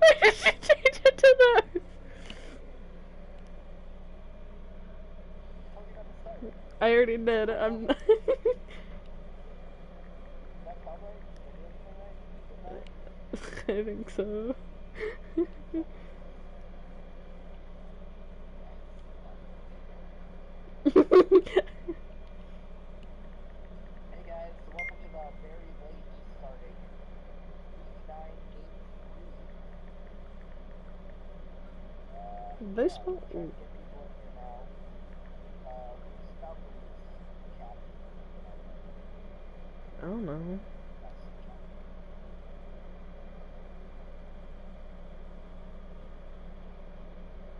Why did you change it to those? I already did. I'm. I think so. Hey guys, welcome to the very late starting V9 Game 3. They Yeah, spell. trying to get people in here now. Who's Valkyrie's captain? By the way, I don't know. that's the captain.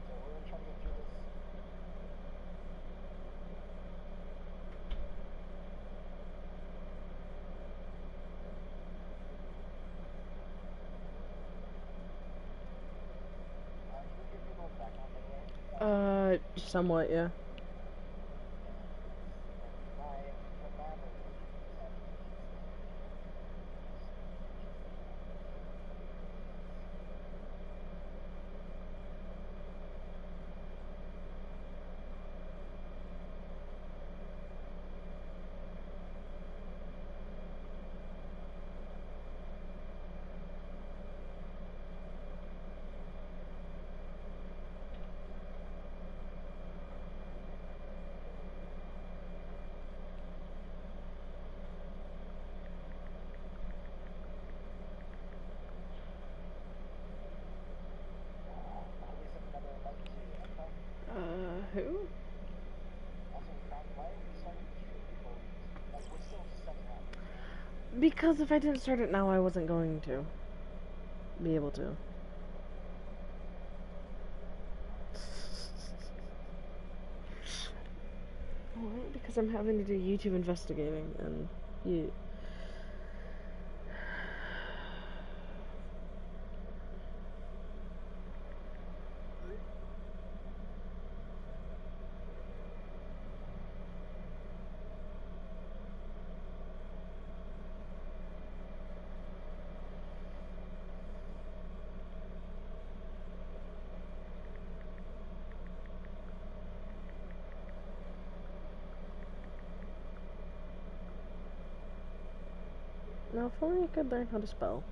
So we're gonna try to get through this. Can you hear people in the background, by the way? Somewhat, yeah. Yeah, my family is having a pizza we sent another invite to Echo. Who? Also, why are we starting the stream before we like we're still setting up? Because if I didn't start it now, I wasn't going to be able to. What? Because I'm having to do YouTube investigating, and you. Now, if only I could learn how to spell.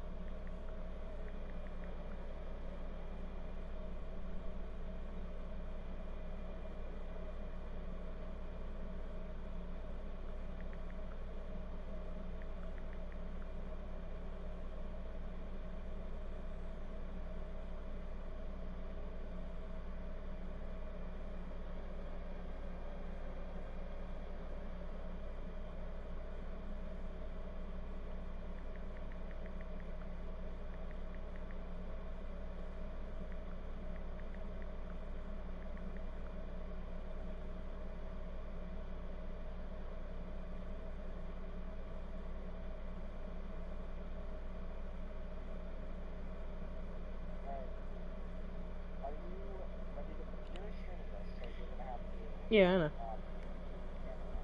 Are you ready to? You're streaming this, so you're gonna have to. Yeah, I know. Mute your camera.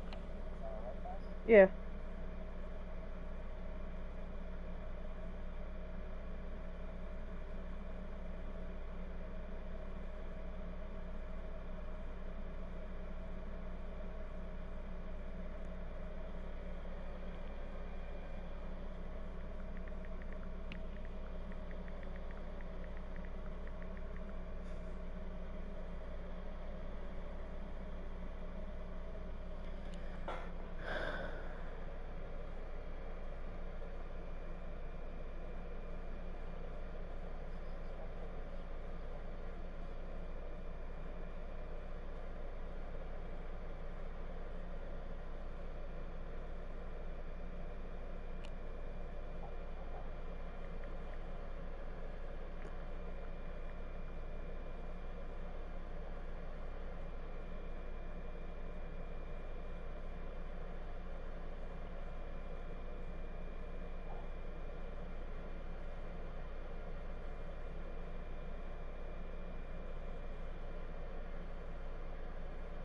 Is that alright, guys? Yeah.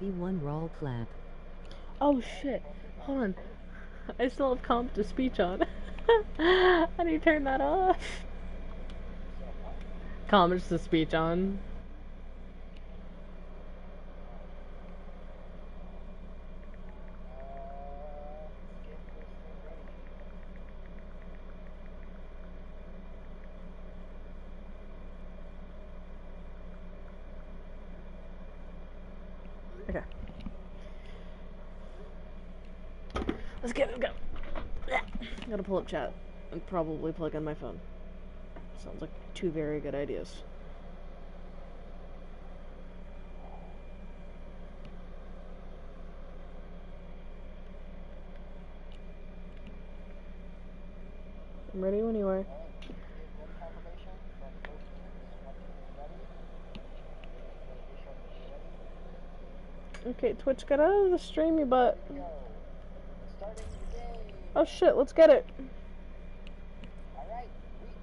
V1ral clap. Oh shit. Hold on. I still have comp to speech on. How do you turn that off? So what? comments to speech on. Skip was ready. Okay. Let's get it, go. Gotta pull up chat and probably plug in my phone. Sounds like two very good ideas. I'm ready when you are. Alright, give ready confirmation from both teams. One team is ready. They show me ready. Okay, Twitch, get out of the stream, you butt. Here we go. Starting the game. Oh shit, let's get it. Alright, week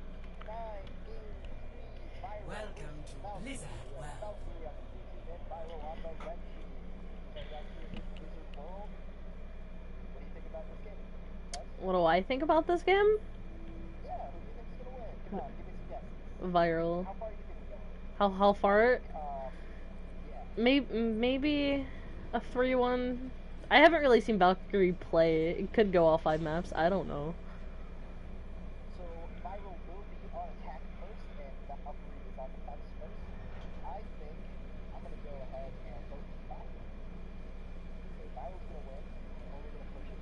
9, game 3, V1ral. Welcome to Valkyrie, Blizzard World. Valkyrie on the blue team and V1ral on the red team. So back to this Blizzard World. What do you think about this game? Guys? What do I think about this game? Yeah, who do you think's gonna win? Come on, give me some guesses. Viral. How far do you think we're going? How far? Yeah. Maybe a 3-1. I haven't really seen Valkyrie play. It could go all 5 maps. I don't know. So V1ral will be on attack first, and Valkyrie is on defense first. I think I'm gonna go ahead and vote for Valkyrie. Okay, V1ral's gonna win. We're only gonna push it.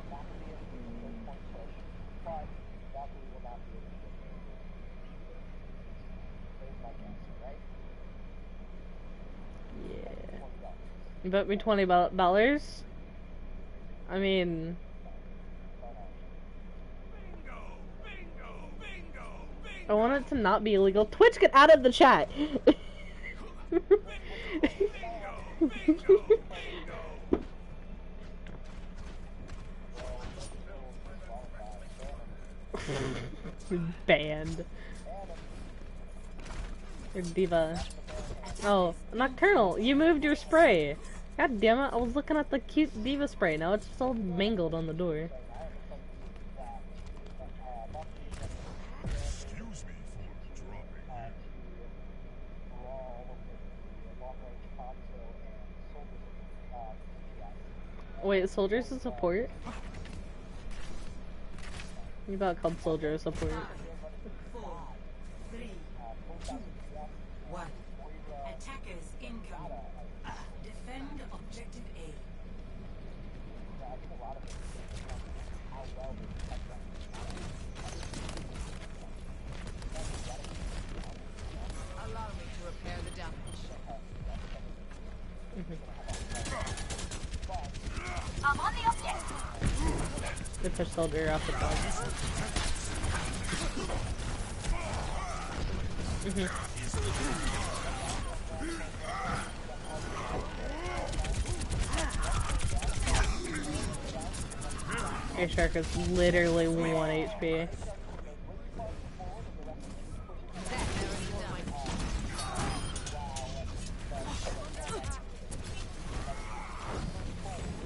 Not gonna be able to do a 30-point push, but Valkyrie will not be able to get there. There's my guess, right? Yeah. $20. You bet me $20. I mean, I want it to not be illegal. Twitch, get out of the chat. Banned. Your diva. Oh, Nocturnal, you moved your spray. God damn it, I was looking at the cute diva spray. Now it's all mangled on the door. Excuse me for dropping. Wait, soldiers is support? You about called soldier support? 4, 3, 2, 1. Attackers incoming. Defend objective A. Allow me to repair the damage. I'm on the object. They push soldier off the top. Your shark is literally 1 HP.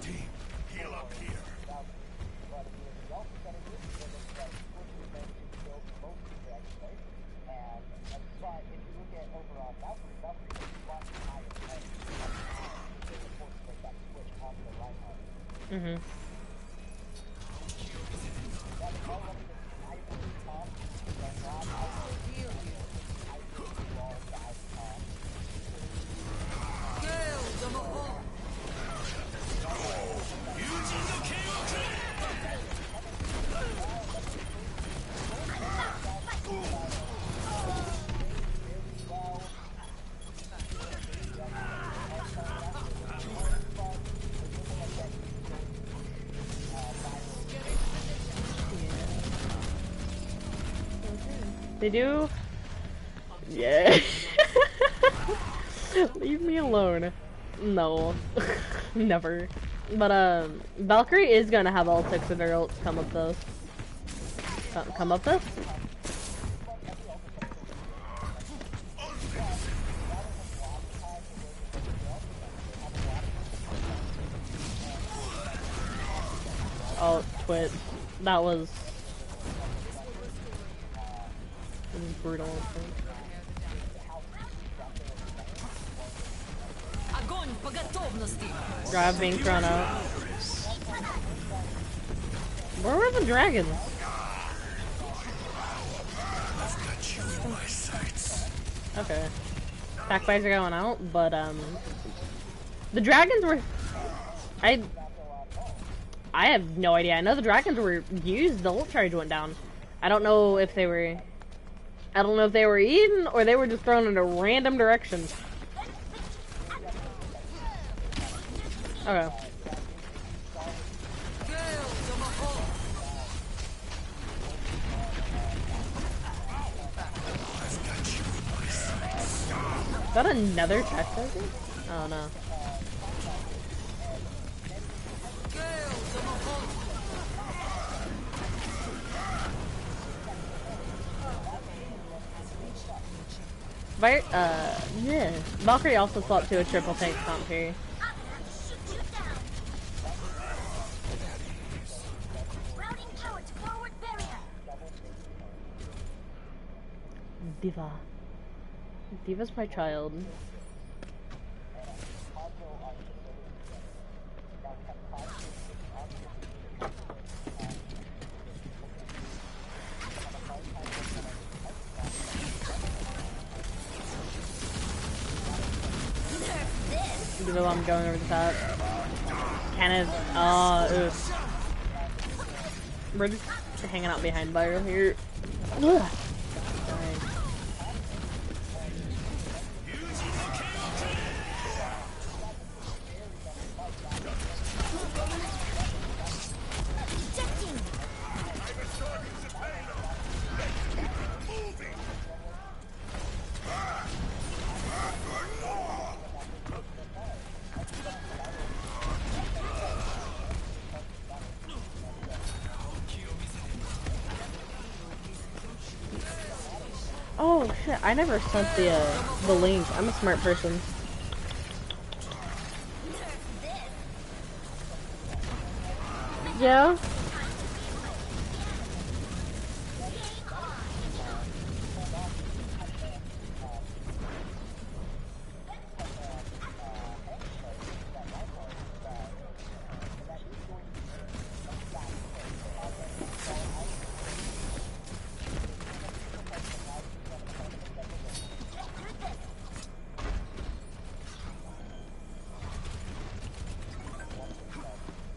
Team, heal up here. Mhm. They do? Yeah. Leave me alone. No. Never. But, Valkyrie is gonna have all 6 of her ults come up though. Come up though? Oh, Twit. That was... It was brutal. Огонь по готовности. Drive being thrown out. Where were the dragons? Okay. Attack buys are going out, but the dragons were. I have no idea. I know the dragons were used. The ult charge went down. I don't know if they were. I don't know if they were eaten or they were just thrown in a random direction. Okay. Is that another tech target? Oh no. Yeah. Valkyrie also swapped to a triple tank comp here. Diva. Diva's my child. Diva, I'm going over the top. Kind of, oof. We're just hanging out behind V1ral here. Ugh. Oh shit, I never sent the link. I'm a smart person. Yeah?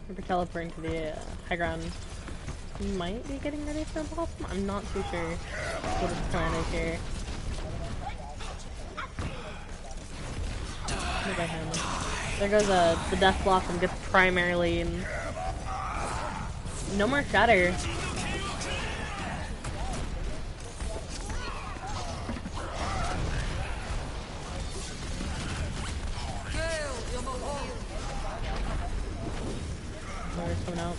We're teleporting to the high ground. He might be getting ready for a boss. I'm not too sure what his plan is here. There goes the death block from gets primarily and no more shatter. Coming out.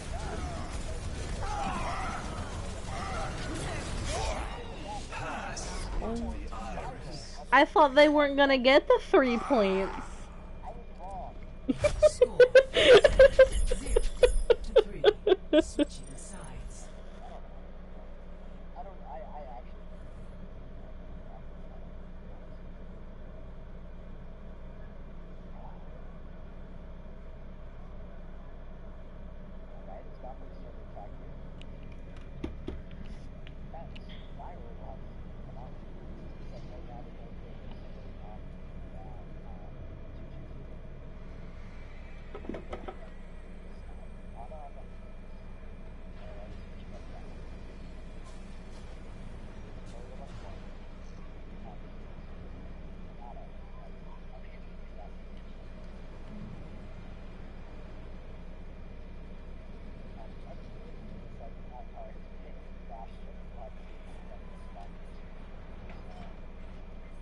Oh. I thought they weren't gonna get the 3 points.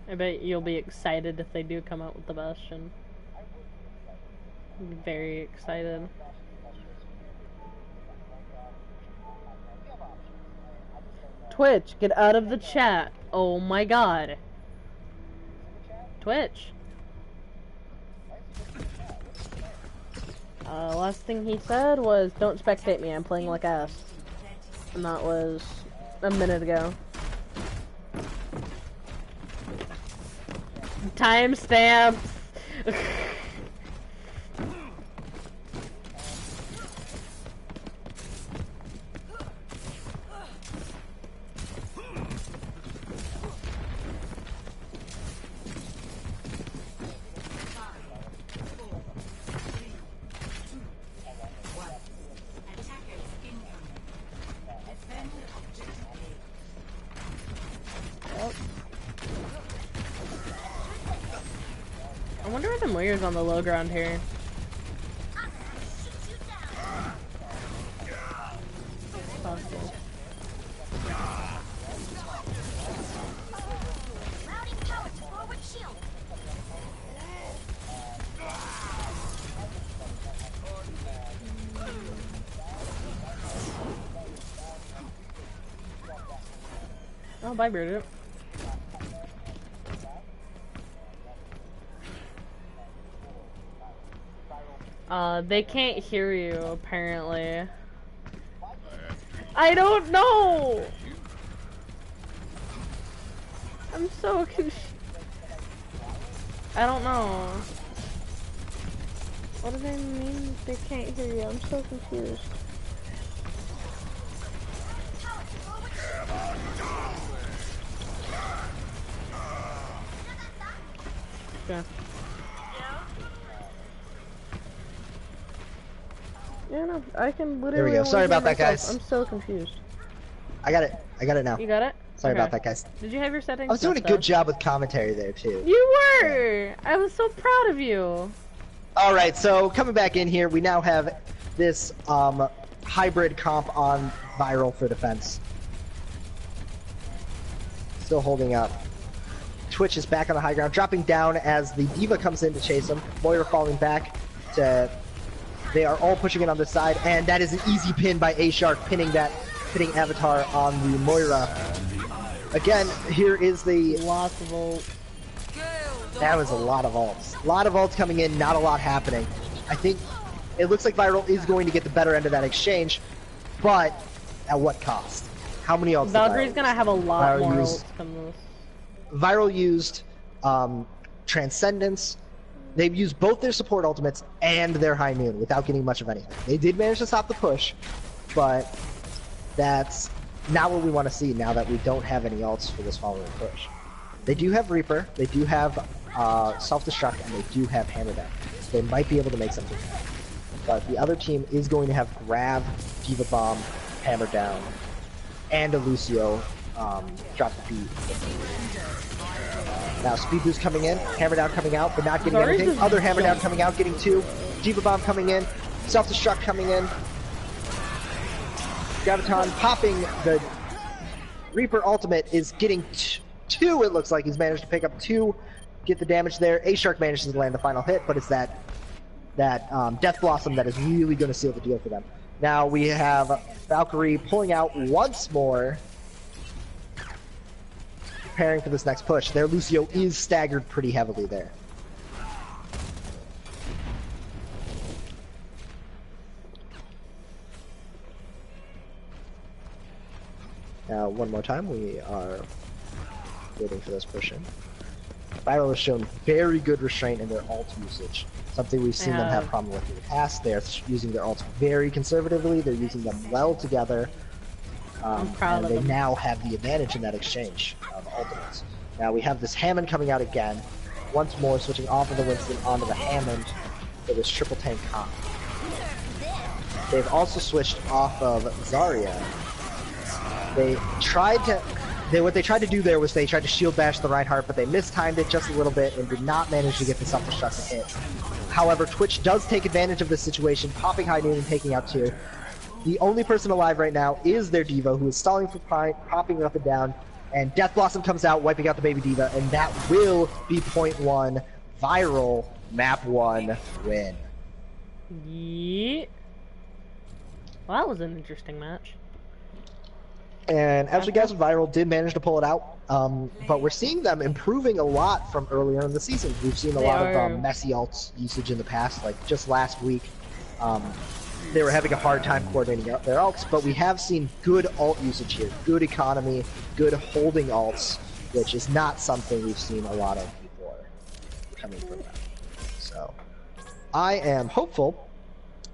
I bet you'll be excited if they do come out with the Bastion. I'm very excited. Twitch, get out of the chat. Oh my god. Twitch. Last thing he said was, don't spectate me, I'm playing like ass. And that was a minute ago. Timestamps. I wonder where the Moira's on the low ground here. Possible. Oh, bye, Bridget. They can't hear you, apparently. I don't know! I'm so confused. I don't know. What do they mean they can't hear you? I'm so confused. Okay. Yeah, no, I can literally. There we go. only Sorry hear about that, myself. guys. I'm so confused. I got it. I got it now. You got it? Sorry Okay. about that, guys. Did you have your settings? I was doing a set good though? job with commentary there, too. You were! I was so proud of you. Alright, so coming back in here, we now have this hybrid comp on V1ral for defense. Still holding up. Twitch is back on the high ground, dropping down as the D.Va comes in to chase him. Moira falling back to... They are all pushing it on this side, and that is an easy pin by A-Shark, pinning Avatar on the Moira. Again, here is the... Lots of ults. That was a lot of ults. A lot of ults coming in, not a lot happening. I think it looks like V1ral is going to get the better end of that exchange, but at what cost? How many ults? Valkyrie's gonna have a lot more used, ults from this. V1ral used Transcendence. They've used both their support ultimates and their High Noon without getting much of anything. They did manage to stop the push, but that's not what we want to see now that we don't have any ults for this following push. They do have Reaper, they do have Self-Destruct, and they do have Hammer Down. So they might be able to make something happen. But the other team is going to have Grav, D.Va Bomb, Hammer Down, and a Lucio drop the beat. Now Speed Boost coming in, Hammer Down coming out, but not getting anything. Other Hammer Down coming out, getting 2. D.Va Bomb coming in, Self-Destruct coming in. Graviton popping the Reaper ultimate is getting 2, it looks like. He's managed to pick up 2, get the damage there. A-Shark manages to land the final hit, but it's that Death Blossom that is really going to seal the deal for them. Now we have Valkyrie pulling out once more, preparing for this next push. Their Lucio is staggered pretty heavily there. Now, one more time, we are waiting for this push in. V1ral has shown very good restraint in their ult usage. Something we've seen them have problem with in the past. They're using their ults very conservatively. They're using them well together. And they now have the advantage in that exchange of ultimates. Now we have this Hammond coming out again. Once more, switching off of the Winston onto the Hammond for this triple tank comp. They've also switched off of Zarya. What they tried to do there was they tried to shield bash the Reinhardt, but they mistimed it just a little bit and did not manage to get the self-destruct to hit. However, Twitch does take advantage of this situation, popping High Noon and taking out 2. The only person alive right now is their D.Va, who is stalling for popping up and down, and Death Blossom comes out, wiping out the baby D.Va, and that will be point 1, V1ral, map 1 win. Yeah. Well, that was an interesting match. And as we guessed, V1ral did manage to pull it out, but we're seeing them improving a lot from earlier in the season. We've seen a lot of messy ults usage in the past, like just last week. They were having a hard time coordinating their ults, but we have seen good ult usage here, good economy, good holding ults, which is not something we've seen a lot of before. coming from them. So I am hopeful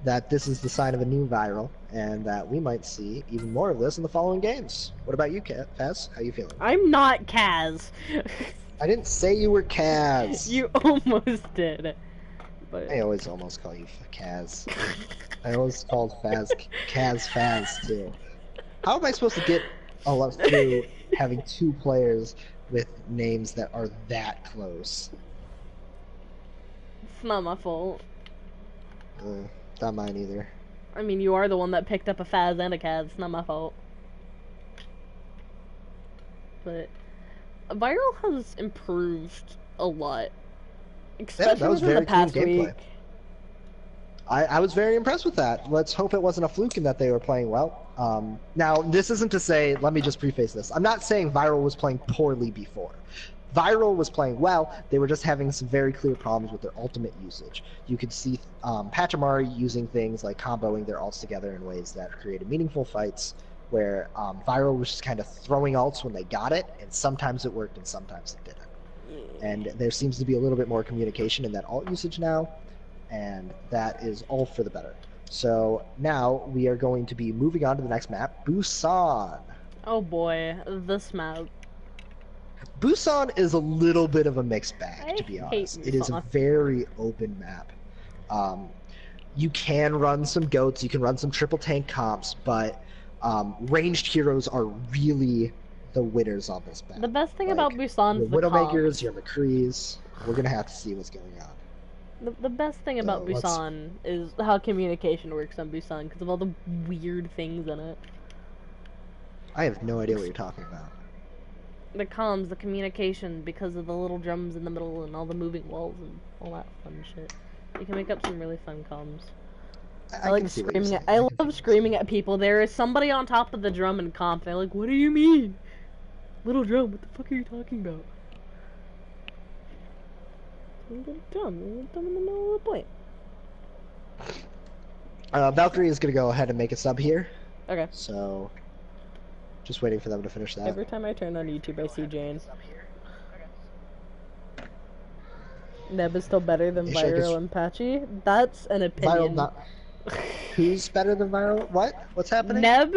that this is the sign of a new viral, and that we might see even more of this in the following games. What about you, Faz? How you feeling? I'm not Kaz. I didn't say you were Kaz. You almost did. But I always almost call you Kaz. I always called Faz Faz too. How am I supposed to get a lot through having two players with names that are that close? It's not my fault. Not mine either. I mean, you are the one that picked up a Faz and a Kaz. It's not my fault. But V1ral has improved a lot, especially that was within the very clean past gameplay. week. I was very impressed with that. Let's hope it wasn't a fluke and that they were playing well. Now, this isn't to say, let me just preface this. I'm not saying V1ral was playing poorly before. V1ral was playing well, they were just having some very clear problems with their ultimate usage. You could see Pachamari using things like comboing their ults together in ways that created meaningful fights, where V1ral was just kind of throwing ults when they got it, and sometimes it worked and sometimes it didn't. And there seems to be a little bit more communication in that ult usage now, and that is all for the better. So now we are going to be moving on to the next map, Busan. Oh boy, this map. Busan is a little bit of a mixed bag, to be hate honest. It is a Busan. very open map. You can run some goats, you can run some triple tank comps, but ranged heroes are really the winners on this map. The best thing Like, about Busan your is the Widowmakers, comms. your McCrees. We're gonna have to see what's going on. The best thing about let's- Busan is how communication works on Busan because of all the weird things in it. I have no idea what you're talking about. The comms, the communication, because of the little drums in the middle and all the moving walls and all that fun shit. You can make up some really fun comms. I like can see what you're screaming at. saying. I can love see screaming at people. There is somebody on top of the drum in comp. They're like, "What do you mean, little drum? What the fuck are you talking about?" Little drum in the middle of the point. Valkyrie is gonna go ahead and make a sub here, Okay. so just waiting for them to finish that. Every time I turn on YouTube, I see Jane. Neb is still better than Hey, Shaq, V1ral and Patchy. That's an opinion. V1ral not. Who's better than V1ral? What? What's happening? Neb,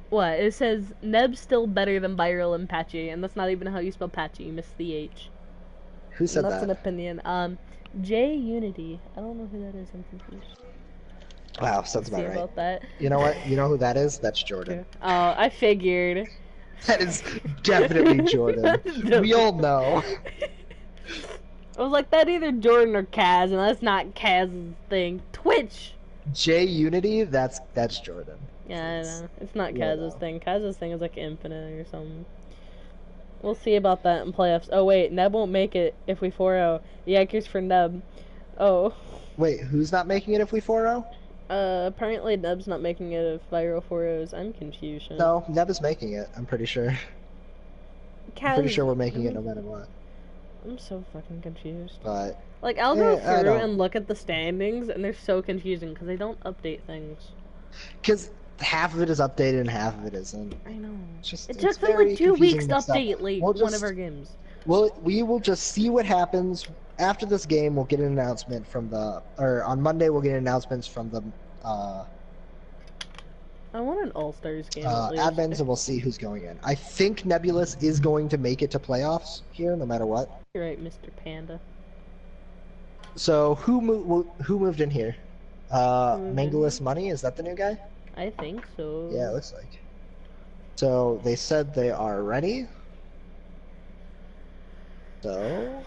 what? It says Neb's still better than V1ral and Patchy, and that's not even how you spell Patchy. You missed the H. Who said And that's that? an opinion. J Unity. I don't know who that is. I'm confused. Wow, sounds See about right. about that. You know what? You know who that is? That's Jordan. Oh, I figured. That is definitely Jordan. We all know. I was like, that either Jordan or Kaz, and that's not Kaz's thing. Twitch. J Unity, that's Jordan. Yeah, I know. It's not Yeah, Kaz's no. thing. Kaz's thing is like infinite or something. We'll see about that in playoffs. Oh wait, Neb won't make it if we 4-0. Yikers for Neb. Oh. Wait, who's not making it if we 4-0? Apparently Neb's not making it if V1ral 4-0s. I'm confused. No, Neb is making it. I'm pretty sure. Kaz... I'm pretty sure we're making it no matter what. I'm so fucking confused. But Like, I'll go I through don't- and look at the standings, and they're so confusing because they don't update things. because half of it is updated and half of it isn't. I know. It's just It it's took them very like 2 confusing weeks to mixed up. update like We'll one of just- our games. Well, we will just see what happens after this game. We'll get an announcement from the, or on Monday we'll get announcements from the I want an All-Stars game at least. admins, and we'll see who's going in. I think Nebulous is going to make it to playoffs here, no matter what. You're right, Mr. Panda. So who moved in here? moved in Mangalus Money, is that the new guy? I think so. Yeah, it looks like. So they said they are ready. So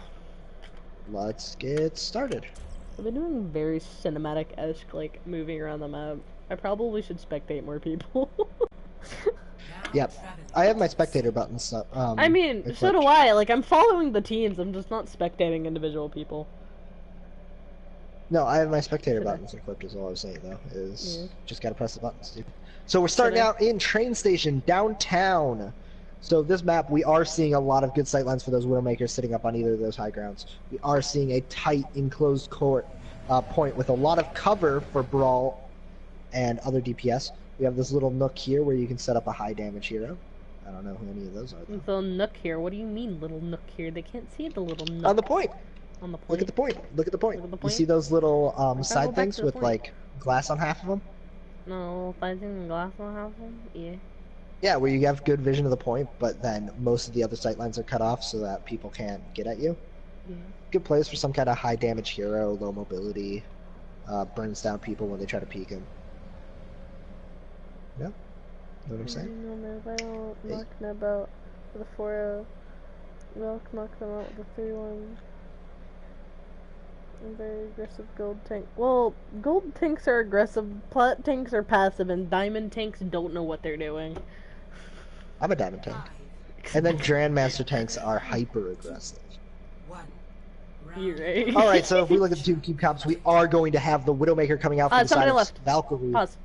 let's get started. I've been doing very cinematic-esque, like, moving around the map. I probably should spectate more people. Yep, I have my spectator buttons up. I mean, so do I. Like, I'm following the teams, I'm just not spectating individual people. No, I have my spectator Should I? buttons equipped. Is all I was saying though. Is Yeah. just gotta press the buttons, dude. So we're starting I? out in train station downtown. So this map, we are seeing a lot of good sightlines for those Widowmakers sitting up on either of those high grounds. We are seeing a tight enclosed court point with a lot of cover for Brawl and other DPS. We have this little nook here where you can set up a high damage hero. I don't know who any of those are though. The nook here. What do you mean, little nook here? They can't see the little nook. On the point. On the point. Look at the point. Look at the point. Look at the You point. see those little Go side back things to the with point. like glass on half of them? No, fighting glass on half of them? Yeah. Yeah, where you have good vision of the point, but then most of the other sight lines are cut off so that people can't get at you. Yeah. Good plays for some kind of high damage hero, low mobility, burns down people when they try to peek him. Yeah, know what I'm saying? Knocking about with a 4-0. Milk knocked them out with a 3-1. And very aggressive gold tank. Well, gold tanks are aggressive, plat tanks are passive, and diamond tanks don't know what they're doing. I'm a diamond tank. And then Grandmaster tanks are hyper aggressive. You're right. Alright, so if we look at the two cube comps, we are going to have the Widowmaker coming out from the side somebody of left. Valkyrie. Pause.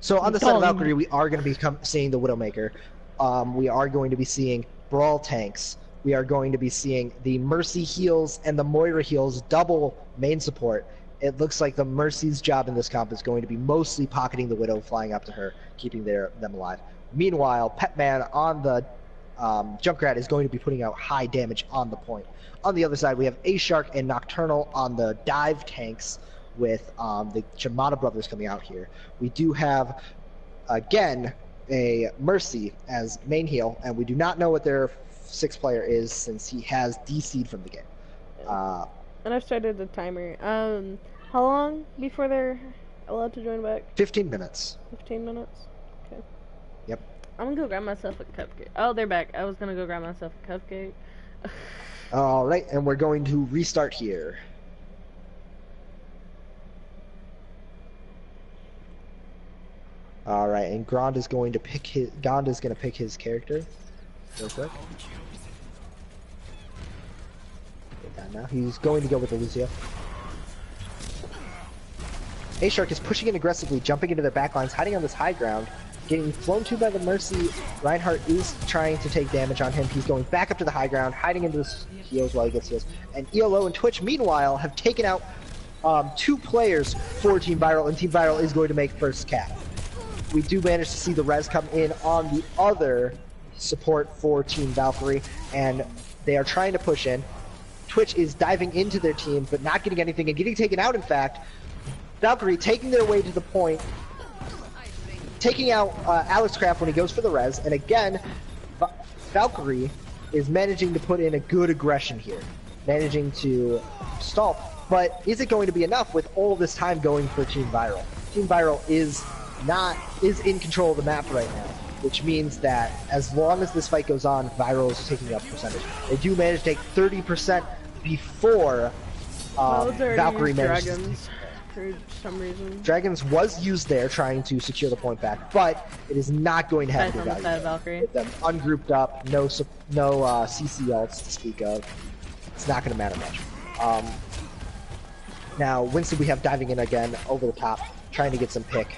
So on the side of Dong. Valkyrie, we are going to be seeing the Widowmaker. We are going to be seeing Brawl tanks. We are going to be seeing the Mercy heals and the Moira heals double main support. It looks like the Mercy's job in this comp is going to be mostly pocketing the Widow, flying up to her, keeping them alive. Meanwhile, Petman on the Junkrat is going to be putting out high damage on the point. On the other side, we have A-Shark and Nocturnal on the dive tanks with the Shimada brothers coming out here. We do have, again, a Mercy as main heal, and we do not know what their 6th player is since he has DC'd from the game. And I've started the timer. How long before they're allowed to join back? 15 minutes. 15 minutes? Okay. Yep. I'm gonna go grab myself a cupcake. Oh, they're back. I was gonna go grab myself a cupcake. Alright, and we're going to restart here. Alright, and Grond is going to pick his character real quick. Get that now. He's going to go with the Lucio. A-Shark is pushing in aggressively, jumping into their backlines, hiding on this high ground, getting flown to by the Mercy. Reinhardt is trying to take damage on him. He's going back up to the high ground, hiding into his heals while he gets heals. And ELO and Twitch, meanwhile, have taken out 2 players for Team V1ral, and Team V1ral is going to make first cap. We do manage to see the res come in on the other support for Team Valkyrie, and they are trying to push in. Twitch is diving into their team, but not getting anything, and getting taken out, in fact. Valkyrie taking their way to the point, taking out Alex Craft when he goes for the res, and again, Valkyrie is managing to put in a good aggression here, managing to stall. But is it going to be enough with all this time going for Team V1ral? Team V1ral is in control of the map right now, which means that as long as this fight goes on, V1ral is taking up percentage. They do manage to take 30% before Valkyrie manages. Dragons for some reason. Dragons was used there trying to secure the point back, but it is not going to have Back any on the side of value. Valkyrie. With them ungrouped up, no CC ults to speak of. It's not going to matter much. Now, Winston we have diving in again over the top, trying to get some pick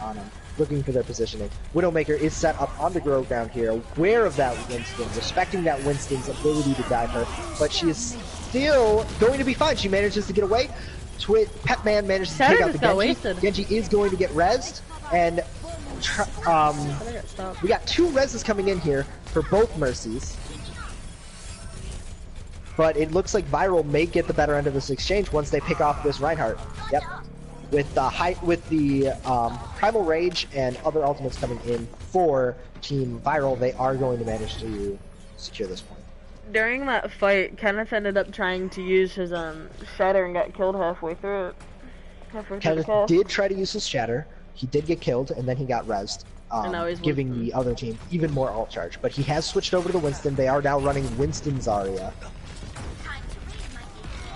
on him, looking for their positioning. Widowmaker is set up on the grow ground here, aware of that Winston, respecting that Winston's ability to dive her, but she is still going to be fine. She manages to get away. Petman manages to take out the Genji. Genji is going to get rezzed, and we got 2 rezzes coming in here for both Mercies. But it looks like V1ral may get the better end of this exchange once they pick off this Reinhardt. Yep. With the Primal Rage and other ultimates coming in for Team V1ral, they are going to manage to secure this point. During that fight, Kenneth ended up trying to use his shatter and got killed halfway through it. Kenneth did try to use his shatter. He did get killed, and then he got rezzed, giving the other team even more ult charge. But he has switched over to the Winston. They are now running Winston Zarya,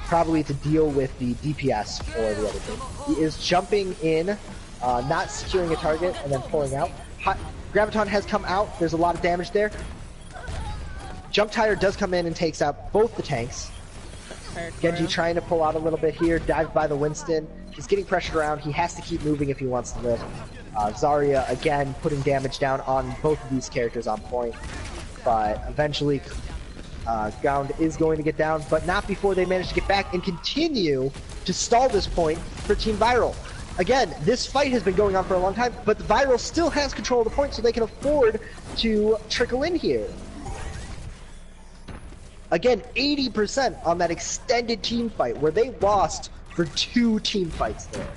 probably to deal with the DPS for the other team. He is jumping in, not securing a target, and then pulling out. Graviton has come out. There's a lot of damage there. Jump Tire does come in and takes out both the tanks. Genji trying to pull out a little bit here, dive by the Winston. He's getting pressured around. He has to keep moving if he wants to live. Zarya, again, putting damage down on both of these characters on point. But eventually, Ground is going to get down, but not before they manage to get back and continue to stall this point for Team V1ral. Again, this fight has been going on for a long time, but the V1ral still has control of the point, so they can afford to trickle in here. Again, 80% on that extended team fight where they lost for 2 team fights there.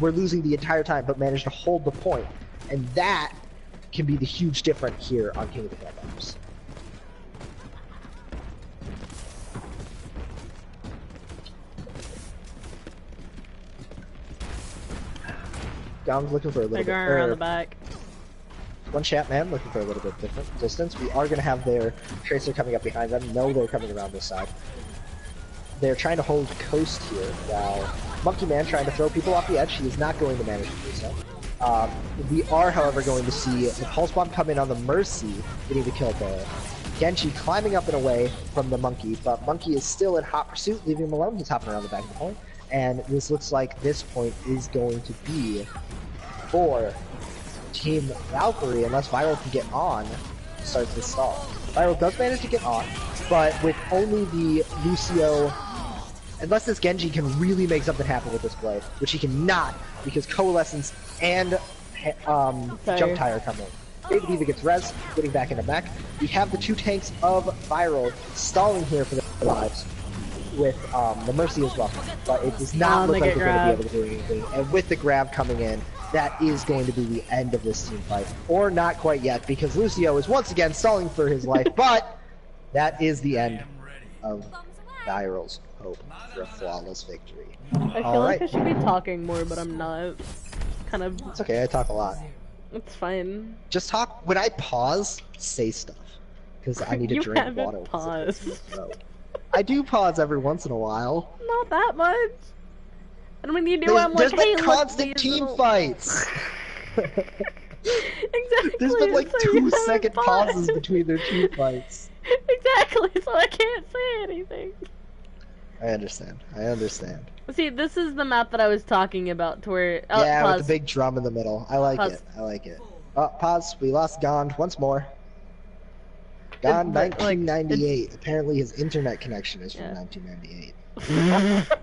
We're losing the entire time, but managed to hold the point. And that can be the huge difference here on King of the Hill maps. Dom's looking for a little They're bit. going around the back. One chat man looking for a little bit different distance. We are going to have their Tracer coming up behind them. No, they're coming around this side. They're trying to hold coast here, while Monkey Man trying to throw people off the edge. He is not going to manage to do so. We are, however, going to see the Pulse Bomb come in on the Mercy, getting the kill there. Genji climbing up and away from the Monkey, but Monkey is still in hot pursuit, leaving him alone. He's hopping around the back of the point, and this looks like this point is going to be for Team Valkyrie, unless V1ral can get on, starts the stall. V1ral does manage to get on, but with only the Lucio, unless this Genji can really make something happen with this blade, which he cannot, because Coalescence and Jump Tire come in. David Diva gets res, getting back into mech. We have the 2 tanks of V1ral stalling here for their lives, with the Mercy as well, but it does not look like they're going to be able to do anything, and with the grab coming in, that is going to be the end of this team fight. Or not quite yet, because Lucio is once again stalling for his life, but that is the end of V1ral's hope for a flawless victory. I feel like I should be talking more, but I'm not. Kind of. It's okay, I talk a lot. It's fine. Just talk. When I pause, say stuff. Because I need to drink water. Pause. I do pause every once in a while. Not that much. And when you do, I'm there's like, hey, been constant team fights. Exactly. There's been like so 2-second pauses between their team fights. Exactly, so I can't say anything. I understand. I understand. See, this is the map that I was talking about, to where... Oh, yeah, pause. with the big drum in the middle. I like it. I like it. Oh, pause. We lost Gond once more. Gond, 1998. Apparently his internet connection is from 1998.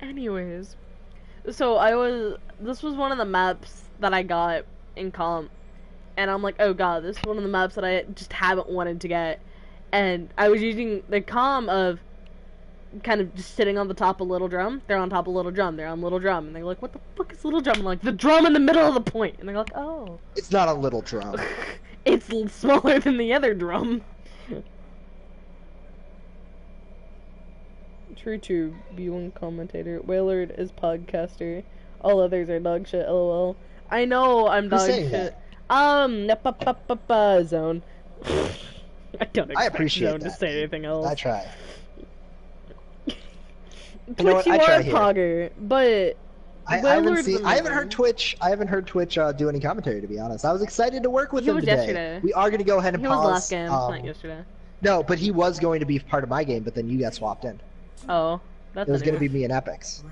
Anyways, so this was one of the maps that I got in comp, and I'm like, oh god, this is one of the maps that I just haven't wanted to get, and I was using the comm of kind of just sitting on the top of Little Drum. They're on top of Little Drum, they're on Little Drum, and they're like, what the fuck is Little Drum? I'm like, the drum in the middle of the point, and they're like, oh. It's not a little drum. It's smaller than the other drum. True to B1 commentator. Wailord is podcaster. All others are dog shit, lol. I know I'm dog shit. Zone. I don't expect Zone to say anything else. I try. Twitch, you know what? I try Pogger, but I haven't heard Twitch. I haven't heard Twitch do any commentary, to be honest. I was excited to work with him today. Yesterday. We are going to go ahead and pause. He was last game, not yesterday. No, but he was going to be part of my game, but then you got swapped in. Oh, that's. It was going to be me and Epix.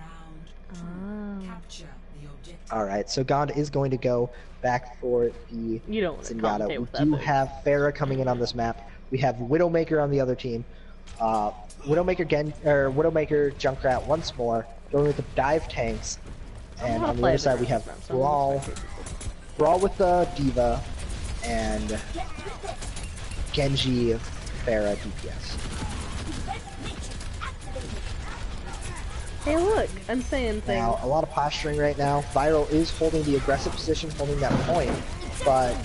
Alright, so Gond is going to go back for the Zenyatta. We do have Pharah coming in on this map. We have Widowmaker on the other team. Widowmaker Junkrat once more, going with the dive tanks. And on the other side we have Brawl with the D.Va, and Genji, Pharah, DPS. Hey look, I'm saying things. Now, a lot of posturing right now. V1ral is holding the aggressive position, holding that point, but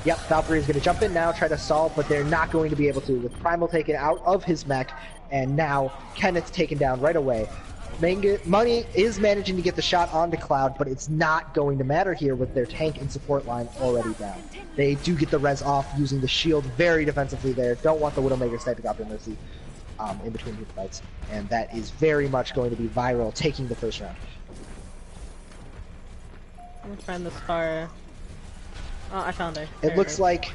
yep, Valkyrie is going to jump in now, try to stall, but they're not going to be able to, with Primal taken out of his mech, and now Kenneth's taken down right away. Money is managing to get the shot onto Cloud, but it's not going to matter here with their tank and support line already down. They do get the res off using the shield very defensively there. Don't want the Widowmaker sniping off their Mercy in between two fights. And that is very much going to be V1ral taking the first round. I'm gonna find this fire. Oh, I found her. It looks like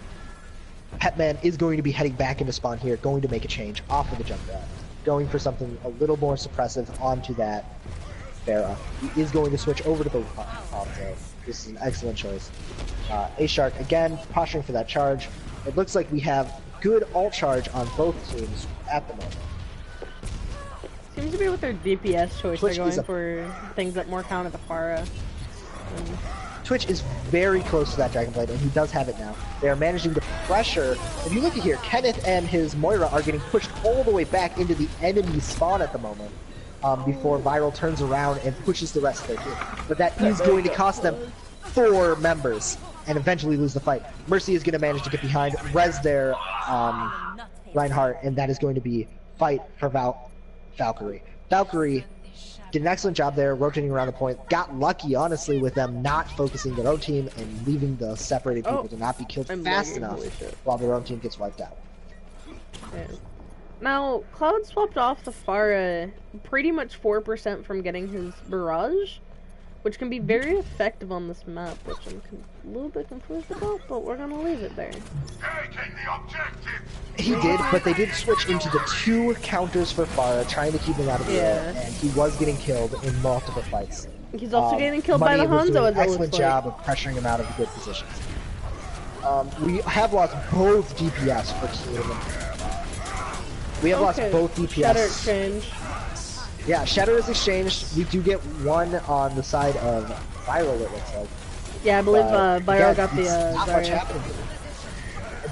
Petman is going to be heading back into spawn here, going to make a change off of the jump grab. Going for something a little more suppressive onto that Pharah. He is going to switch over to the Alto. This is an excellent choice. A-Shark again, posturing for that charge. It looks like we have good ult charge on both teams at the moment. Seems to be with their DPS choice. They're going for things that more counter the Pharah. Twitch is very close to that Dragonblade, and he does have it now. They are managing to pressure. If you look at here, Kenneth and his Moira are getting pushed all the way back into the enemy spawn at the moment, before V1ral turns around and pushes the rest of their team. But that is going to cost them 4 members, and eventually lose the fight. Mercy is going to manage to get behind, res their Reinhardt, and that is going to be fight for Valkyrie. Valkyrie did an excellent job there, rotating around the point. Got lucky, honestly, with them not focusing their own team and leaving the separated people to not be killed fast enough while their own team gets wiped out. Yeah. Now, Cloud swapped off the Pharah pretty much 4% from getting his Barrage, which can be very effective on this map, which I'm a little bit confused about, but we're gonna leave it there. Taking the objective. He did, but they did switch into the 2 counters for Pharah, trying to keep him out of the air, and he was getting killed in multiple fights. He's also getting killed by Money the was doing Hanzo, an excellent job of pressuring him out of the good positions. We have lost both DPS for Team. We have lost both DPS. Shatter exchange. Yeah, Shatter is exchanged. We do get 1 on the side of V1ral, it looks like. Yeah, I believe V1ral got the not much Zarya. happening.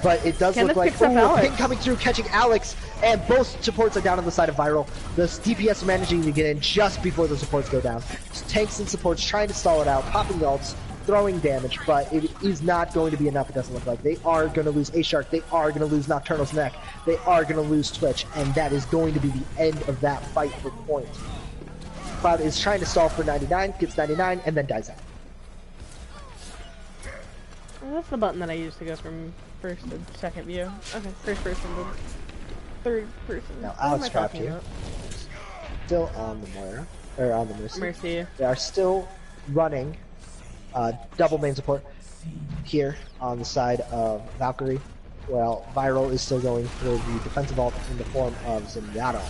But it does Kenneth look like picks up Alex. ping coming through, catching Alex, and both supports are down on the side of V1ral. The DPS managing to get in just before the supports go down. Tanks and supports trying to stall it out, popping ults, throwing damage, but it is not going to be enough, it doesn't look like. They are going to lose A-Shark, they are going to lose Nocturnal's neck, they are going to lose Twitch, and that is going to be the end of that fight for point. Cloud is trying to stall for 99, gets 99, and then dies out. Oh, that's the button that I used to go from first to second view. Okay, first person to third person. Now What am Alex I trapped talking here. about? Still on the Moira, or on the Mercy. Mercy. They are still running double main support here on the side of Valkyrie, while V1ral is still going for the defensive ult in the form of Zenyatta,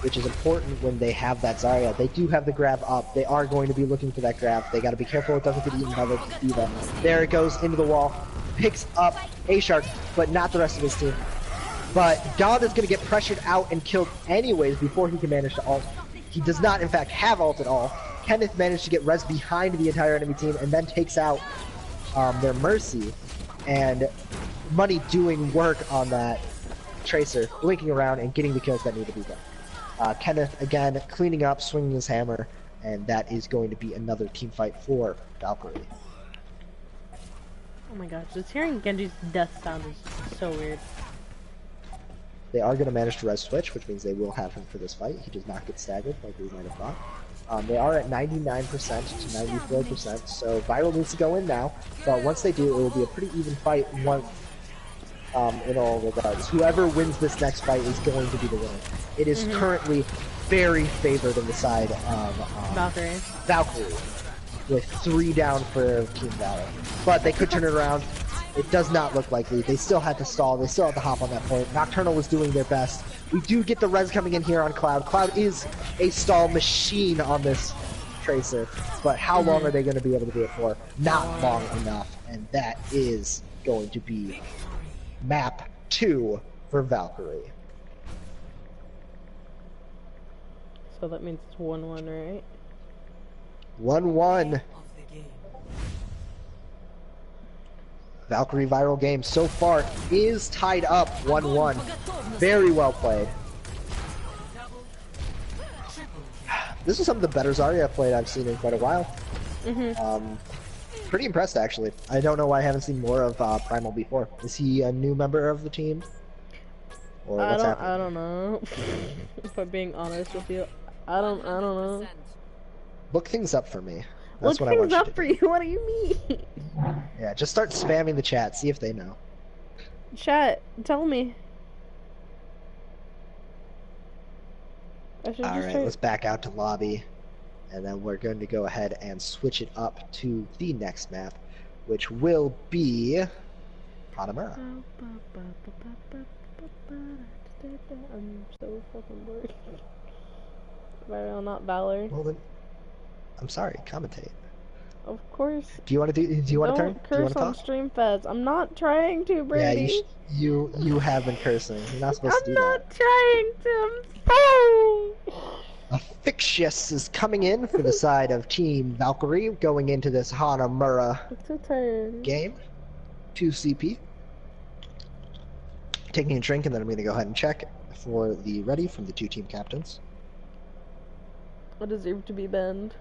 which is important when they have that Zarya. They do have the grab up. They are going to be looking for that grab. They got to be careful it doesn't get eaten by the D.Va. There it goes into the wall, picks up A-Shark, but not the rest of his team. But God is going to get pressured out and killed anyways before he can manage to ult. He does not, in fact, have ult at all. Kenneth managed to get res behind the entire enemy team and then takes out their Mercy. And Money doing work on that Tracer, blinking around and getting the kills that need to be done. Kenneth, again, cleaning up, swinging his hammer, and that is going to be another team fight for Valkyrie. Oh my gosh, just hearing Genji's death sound is so weird. They are going to manage to res Twitch, which means they will have him for this fight. He does not get staggered like we might have thought. They are at 99% to 94%, so V1ral needs to go in now, but once they do, it will be a pretty even fight once, in all regards. Whoever wins this next fight is going to be the winner. It is currently very favored on the side of Valkyrie, with 3 down for Team Valor. But they could turn it around. It does not look likely. They still had to stall. They still had to hop on that point. Nocturnal was doing their best. We do get the res coming in here on Cloud. Cloud is a stall machine on this Tracer. But how long are they going to be able to do it for? Not long enough. And that is going to be map 2 for Valkyrie. So that means it's 1-1, right? 1-1. Valkyrie V1ral game so far is tied up 1-1. Very well played. This is some of the better Zarya play I've seen in quite a while. Pretty impressed actually. I don't know why I haven't seen more of Primal before. Is he a new member of the team? Or what's happening? I don't know. If I'm being honest with you, I don't know. Look things up for me. That's Look what I want things you up to for do. you. What do you mean? Yeah, just start spamming the chat. See if they know. Chat, tell me. Alright, let's back out to lobby. And then we're going to go ahead and switch it up to the next map, which will be Hanamura. I'm so fucking bored. V1ral, not Valor. Well then, I'm sorry. Commentate. Of course. Do you want to do? Do you want to turn? Don't Do you want curse to on talk? stream feds. I'm not trying to, Brady. Yeah, you have been cursing. You're not supposed to I'm do not trying to. Fictious is coming in for the side of Team Valkyrie, going into this Hanamura It's a turn. game. 2 CP. Taking a drink, and then I'm going to go ahead and check for the ready from the 2 team captains. I deserve to be banned.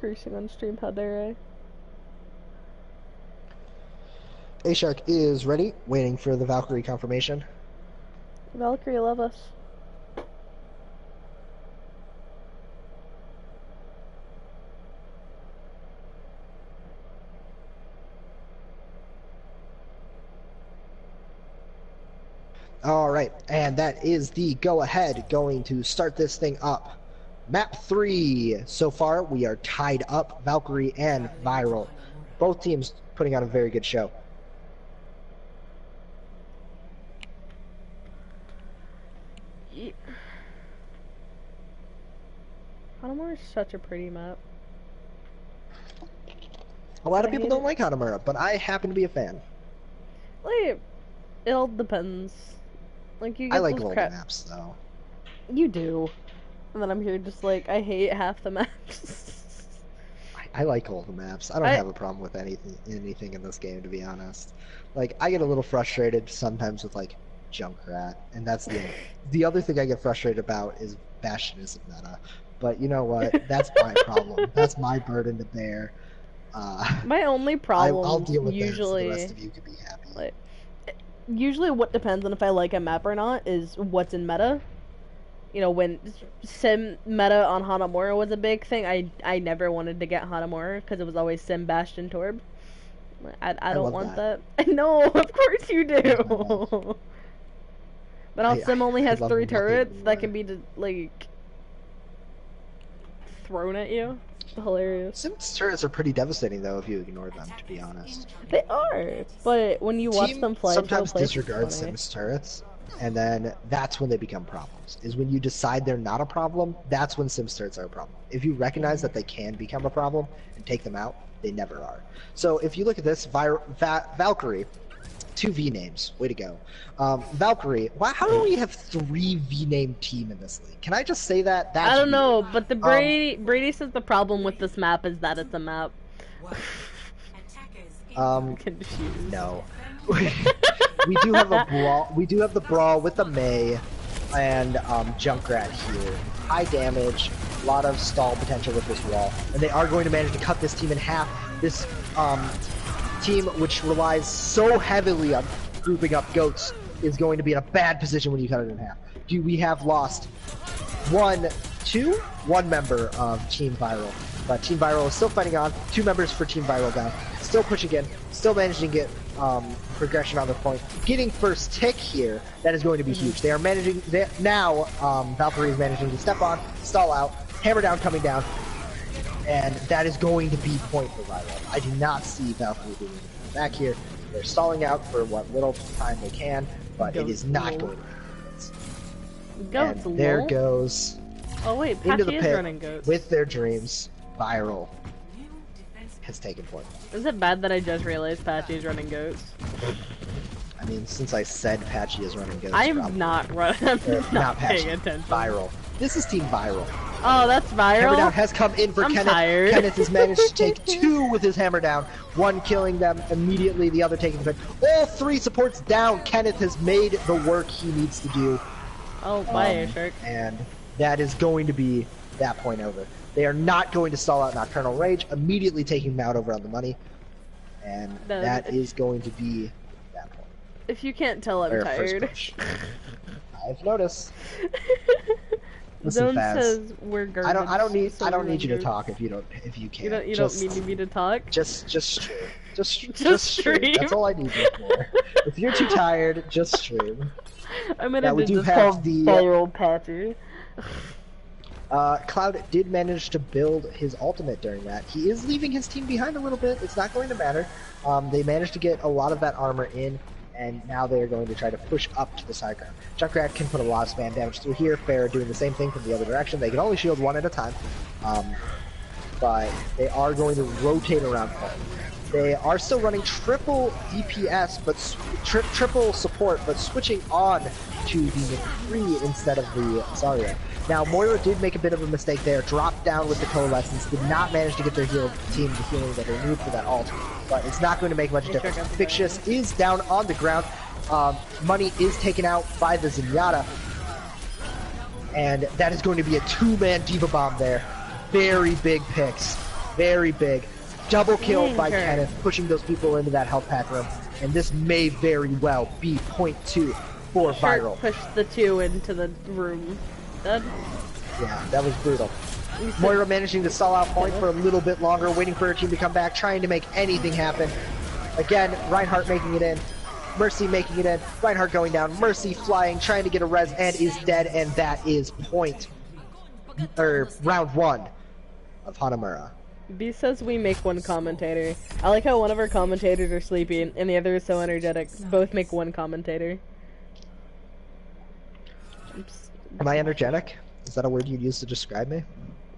Cursing on stream, how dare I? A-Shark is ready, waiting for the Valkyrie confirmation. Valkyrie, love us. Alright, and that is the go-ahead, going to start this thing up. Map 3. So far, we are tied up, Valkyrie and V1ral. Both teams putting on a very good show. Hanamura is such a pretty map. A lot of I people hate don't it. like Hanamura, but I happen to be a fan. Like, it all depends. Like, you get I like those all the crap. maps, though. You do. And then I'm here just like, I hate half the maps. I like all the maps. I don't have a problem with anything in this game, to be honest. Like, I get a little frustrated sometimes with, like, Junkrat, and that's the end. The other thing I get frustrated about is Bastion isn't meta. But you know what? That's my problem. That's my burden to bear. My only problem I'll deal with usually, that so the rest of you can be happy. like, usually what depends on if I like a map or not is what's in meta. You know, when sim meta on Hanamura was a big thing, I never wanted to get Hanamura because it was always sim Bastion Torb. I don't love want that. that. No, of course you do. But now sim only has love 3 nothing turrets more. that can be like thrown at you. Hilarious. Sim's turrets are pretty devastating, though, if you ignore them, to be honest. They are, but when you watch Team them play, sometimes play, it's disregards funny. Sim's turrets, and then that's when they become problems. Is when you decide they're not a problem, that's when Sim's turrets are a problem. If you recognize that they can become a problem and take them out, they never are. So if you look at this, Valkyrie, 2 V names, way to go. Valkyrie, how do we have 3 V name team in this league? Can I just say that? That's I don't know, weird. but the Brady says the problem with this map is that it's a map. Confused. No. we do have a brawl. We do have the brawl with the Mei and Junkrat here. High damage, a lot of stall potential with this wall, and they are going to manage to cut this team in half. This team, which relies so heavily on grouping up goats, is going to be in a bad position when you cut it in half. We have lost one member of Team V1ral, but Team V1ral is still fighting on. 2 members for Team V1ral down. Still pushing in, still managing to get progression on the point. Getting first tick here, that is going to be huge. They are managing, now Valkyrie is managing to step on, stall out, hammer down coming down, and that is going to be point for V1ral. I do not see Valkyrie being able to come back here. They're stalling out for what little time they can, but it is not going to be Goats, and there lol. goes Oh wait, into the Patchy is pit running goats. with their dreams. V1ral has taken point. Is it bad that I just realized Patchy is running goats? I mean, since I said Patchy is running goats, I'm probably. not running. I'm Not not Patchy. paying attention. V1ral. This is Team V1ral. Oh, that's Hammer down viral. has come in for I'm Kenneth. tired. Kenneth has managed to take 2 with his hammer down. 1 killing them immediately, the other taking the pit. All 3 supports down. Kenneth has made the work he needs to do. Oh, bye, Shark. And that is going to be that point over. They are not going to stall out Nocturnal Rage, immediately taking him out over on the money. And No, that is going to be that point. If you can't tell, I'm Or first tired. push. I've noticed. Listen, Zone Faz. says we're garbage. I don't need so I don't we're need you to garbage. talk if you can't. You don't need me to talk. Just stream. Just stream. That's all I need you for. If you're too tired, just stream. I'm gonna Yeah, we do do this have called the- viral Patchy. Cloud did manage to build his ultimate during that. He is leaving his team behind a little bit. It's not going to matter. They managed to get a lot of that armor in, and now they are going to try to push up to the side ground. Junkrat can put a lot of spam damage through here. Farrah doing the same thing from the other direction. They can only shield 1 at a time, but they are going to rotate around. They are still running triple DPS, but triple support, but switching on to the McCree instead of the Zarya. Now, Moira did make a bit of a mistake there, dropped down with the Coalescence, did not manage to get their team the healing that they need for that ult, but it's not going to make much difference. Fictious is down on the ground. Money is taken out by the Zenyatta, and that is going to be a two-man Diva Bomb there. Very big picks, very big. Double kill by Kenneth, pushing those people into that health pack room, and this may very well be point 2 for V1ral. Push the 2 into the room. Dead? Yeah, that was brutal. Moira managing to stall out point for a little bit longer, waiting for her team to come back, trying to make anything happen. Again, Reinhardt making it in. Mercy making it in. Reinhardt going down. Mercy flying, trying to get a res, and is dead, and that is round 1 of Hanamura. B says we make one commentator. I like how one of our commentators are sleepy and the other is so energetic. Both make one commentator. Am I energetic? Is that a word you'd use to describe me?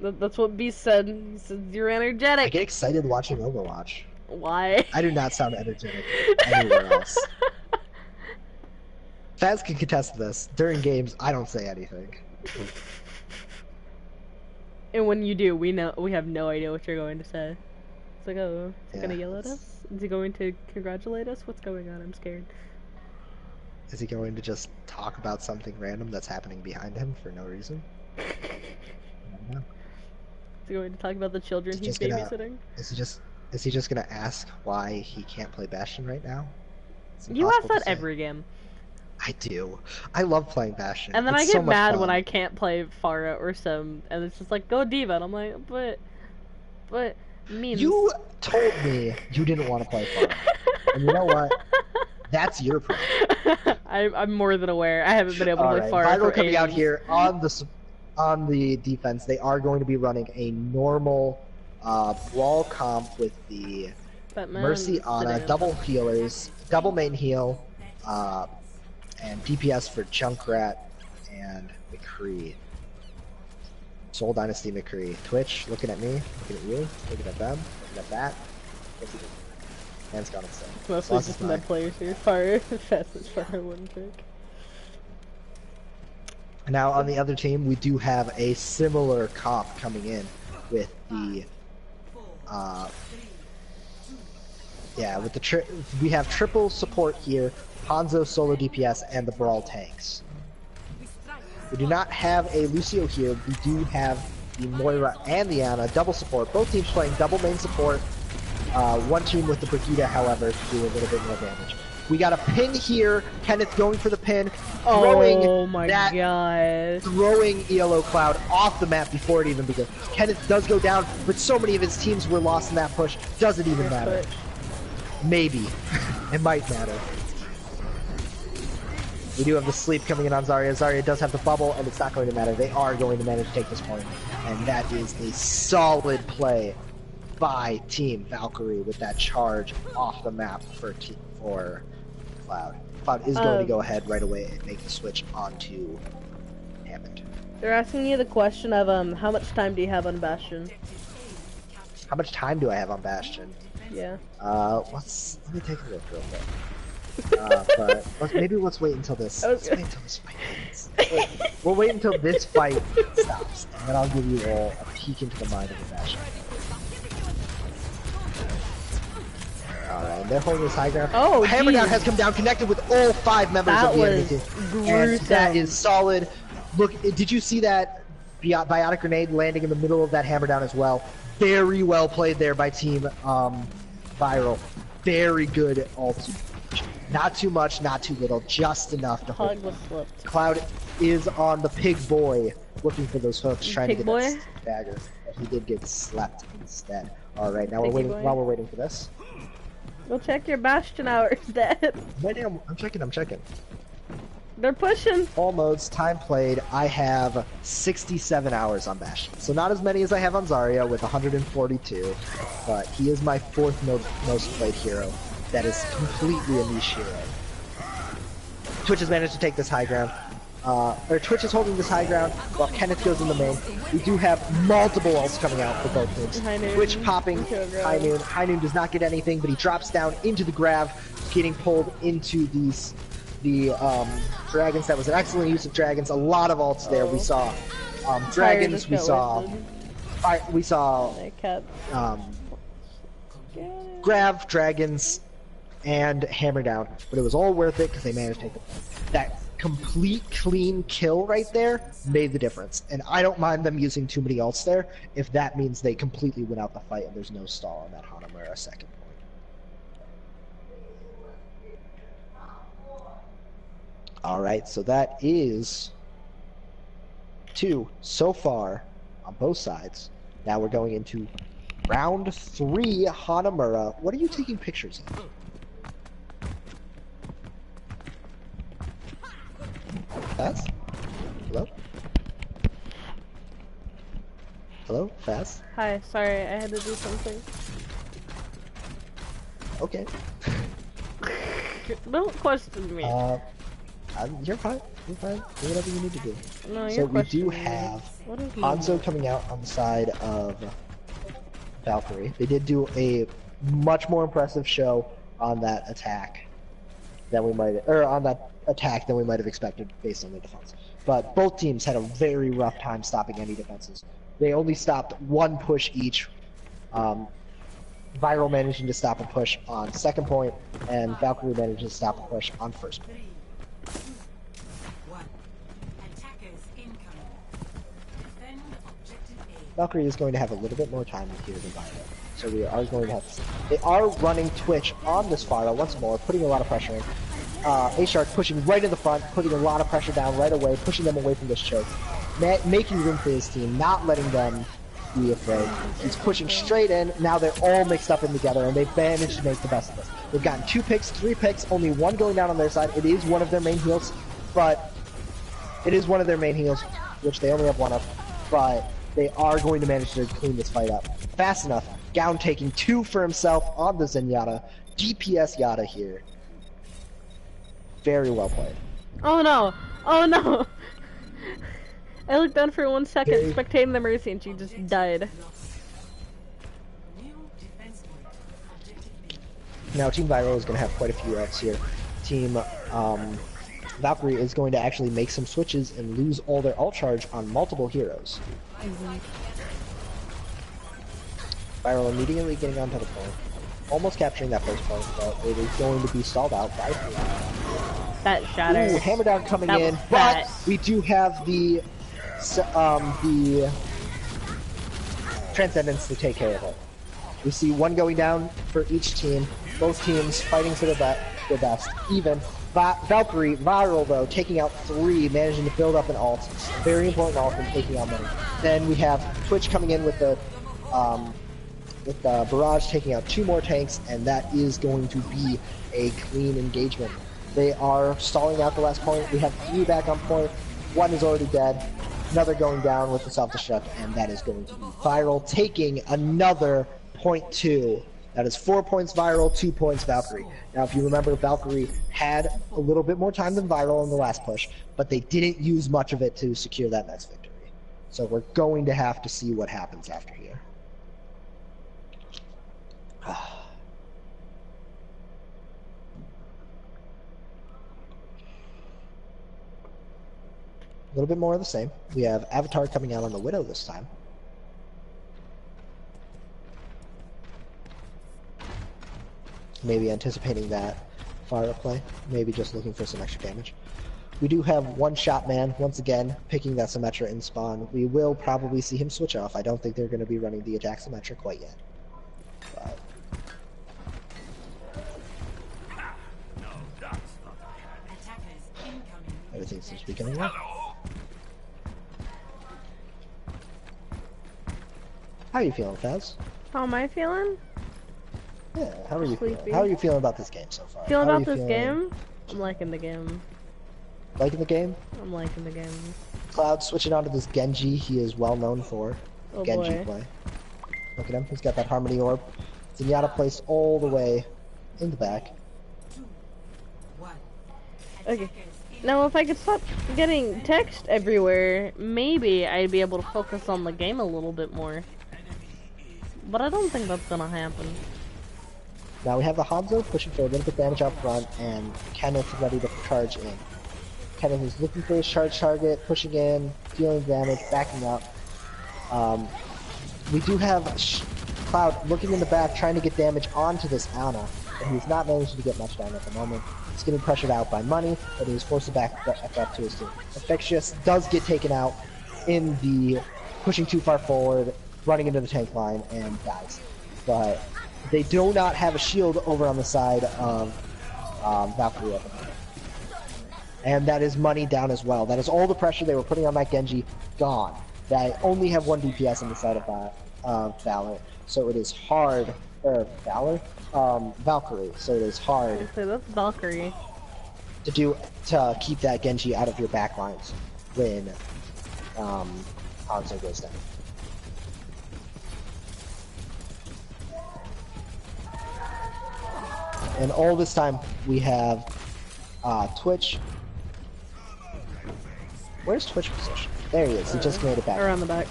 That's what B said. He said you're energetic. I get excited watching Overwatch. Why? I do not sound energetic anywhere else. Faz can contest this. During games, I don't say anything. And when you do, we have no idea what you're going to say. It's like, oh, is he gonna yell at us? Is he going to congratulate us? What's going on? I'm scared. Is he going to just talk about something random that's happening behind him for no reason? I don't know. Is he going to talk about the children he's babysitting? Is he just gonna ask why he can't play Bastion right now? You ask that every game. I do. I love playing Bastion. And then I get mad when I can't play Pharah or Sim, and it's just like, go Diva, and I'm like, but, means... You told me you didn't want to play Pharah. And you know what? That's your problem. I'm more than aware. I haven't been able to play Pharah V1ral for coming ages. out here on the defense. They are going to be running a normal brawl comp with the Mercy Ana, double healers, double main heal, and DPS for Junkrat and McCree. Soul Dynasty McCree. Twitch, looking at me, looking at you, looking at them, looking at that. What's he doing? Man's gone insane. It's mostly just med players here. Fastest Pharah one pick. Now on the other team, we do have a similar comp coming in with the, we have triple support here, Hanzo solo DPS, and the Brawl tanks. We do not have a Lucio here. We do have the Moira and the Ana double support. Both teams playing double main support. One team with the Brigitte, however, to do a little bit more damage. We got a pin here. Kenneth going for the pin, throwing throwing ELO Cloud off the map before it even begins. Kenneth does go down, but so many of his teams were lost in that push. Doesn't even matter. Maybe. It might matter. We do have the sleep coming in on Zarya. Zarya does have the bubble, and it's not going to matter. They are going to manage to take this point. And that is a solid play by Team Valkyrie with that charge off the map for Cloud. Cloud is going to go ahead right away and make the switch onto Hammond. They're asking you the question of how much time do you have on Bastion? How much time do I have on Bastion? Yeah. Let me take a look real quick. But maybe let's wait until this. Let's wait until this fight ends. We'll wait until this fight stops, and then I'll give you all a peek into the mind of the Bastion. Alright, they're holding this high ground. Oh, Hammerdown has come down, connected with all 5 members of the enemy team. And that is solid. Look, did you see that biotic grenade landing in the middle of that Hammerdown as well? Very well played there by Team V1ral. Very good ult. Not too much, not too little, just enough to hold. Cloud is on the pig boy, looking for those hooks, trying to get that dagger. But he did get slapped instead. Alright, now while we're waiting for this. Go check your Bastion hours, Dad. I'm checking. They're pushing. All modes, time played, I have 67 hours on Bastion. So not as many as I have on Zarya with 142, but he is my 4th most played hero. That is completely a niche hero. Twitch has managed to take this high ground. Twitch is holding this high ground while Kenneth goes in the main. We do have multiple ults coming out for both teams. Twitch popping High Noon. High Noon does not get anything, but he drops down into the grab, getting pulled into the dragons. That was an excellent use of dragons. A lot of ults there. We saw Dragons, we got saw. wasted. We saw I kept. Grav, Dragons, and Hammer Down, but it was all worth it because they managed to take that complete clean kill right there made the difference. And I don't mind them using too many ults there if that means they completely win out the fight and there's no stall on that Hanamura second point. Alright, so that is 2 so far on both sides. Now we're going into round 3 Hanamura. What are you taking pictures of? Faz? Hello? Hello? Faz? Hi, sorry, I had to do something. Okay. Don't question me. You're fine. You're fine. Do whatever you need to do. No, So you're we do questioning me. have What is Hanzo coming out on the side of Valkyrie. They did do a much more impressive show on that attack than we might, or on that attack than we might have expected based on the defense. But both teams had a very rough time stopping any defenses. They only stopped one push each. V1ral managing to stop a push on second point, and Valkyrie managed to stop a push on first point. Valkyrie is going to have a little bit more time here than V1ral. So we are going to have they are running Twitch on this V1ral once more, putting a lot of pressure in. A-Shark pushing right in the front, putting a lot of pressure down right away, pushing them away from this choke. Making room for his team, not letting them be afraid. He's pushing straight in, now they're all mixed up in together, and they've managed to make the best of this. They've gotten 2 picks, 3 picks, only 1 going down on their side. It is one of their main heals, but it is one of their main heals, which they only have 1 of, but they are going to manage to clean this fight up fast enough. Gown taking 2 for himself on the Zenyatta. DPS Yatta here. Very well played. Oh no! Oh no! I looked down for 1 second, spectating the Mercy, and she just died. Now Team V1ral is going to have quite a few outs here. Team Valkyrie is going to actually make some switches and lose all their ult charge on multiple heroes. V1ral immediately getting onto the point. Almost capturing that first point, but it is going to be stalled out by That shatter. Ooh, Hammer Down coming That in, was but fat. we do have the Transcendence to take care of it. We see 1 going down for each team, both teams fighting for the best. Even Valkyrie, V1ral though, taking out 3, managing to build up an ult. Very important ult and taking out many. Then we have Twitch coming in with the Barrage taking out 2 more tanks, and that is going to be a clean engagement. They are stalling out the last point. We have 3 back on point. 1 is already dead. Another going down with the self-destruct, and that is going to be V1ral taking another point 2. That is 4 points V1ral, 2 points Valkyrie. Now, if you remember, Valkyrie had a little bit more time than V1ral in the last push, but they didn't use much of it to secure that next victory. So we're going to have to see what happens after here. A little bit more of the same. We have Avatar coming out on the Widow this time. Maybe anticipating that fire play. Maybe just looking for some extra damage. We do have One Shot Man, once again, picking that Symmetra in spawn. We will probably see him switch off. I don't think they're going to be running the attack Symmetra quite yet. But everything seems to be going well. How are you feeling, Faz? How am I feeling? Yeah, how are you Sleepy. feeling? How are you feeling about this game so far? Feeling How are about you this feeling? game? I'm liking the game. Liking the game? I'm liking the game. Cloud switching onto this Genji he is well known for. Oh Genji boy. play. Look at him, he's got that Harmony Orb. Zenyatta placed all the way in the back. Okay. Now, if I could stop getting text everywhere, maybe I'd be able to focus on the game a little bit more. But I don't think that's gonna happen. Now we have the Hanzo pushing for a little bit of damage out front, and Kenneth ready to charge in. Kenneth is looking for his charge target, pushing in, dealing damage, backing up. We do have Cloud looking in the back, trying to get damage onto this Ana, but he's not managing to get much down at the moment. He's getting pressured out by Money, but he's forced to back up to his team. Infectious does get taken out in the pushing too far forward, running into the tank line, and dies. But they do not have a shield over on the side of Valkyrie at the moment. And that is Money down as well. That is all the pressure they were putting on that Genji gone. They only have 1 DPS on the side of Valor, so it is hard. Valkyrie. So it is hard. So that's Valkyrie. To keep that Genji out of your backlines when Hanzo goes down. And all this time we have Twitch. Where's Twitch position? There he is. He just made it back. Around the back.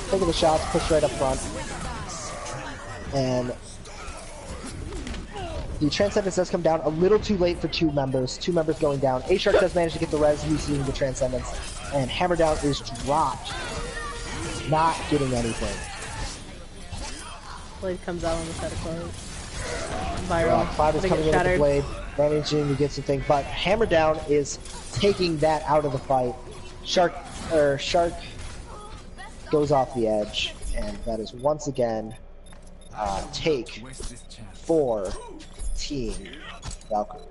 Taking the shots, push right up front. And the Transcendence does come down a little too late for 2 members. 2 members going down. A-Shark does manage to get the res using the Transcendence. And Hammer Down is dropped. Not getting anything. Blade comes out on the side of Cloud. V1ral. Cloud is coming in with the Blade, managing to get something, but Hammer Down is taking that out of the fight. Shark goes off the edge, and that is once again take for Team Valkyrie.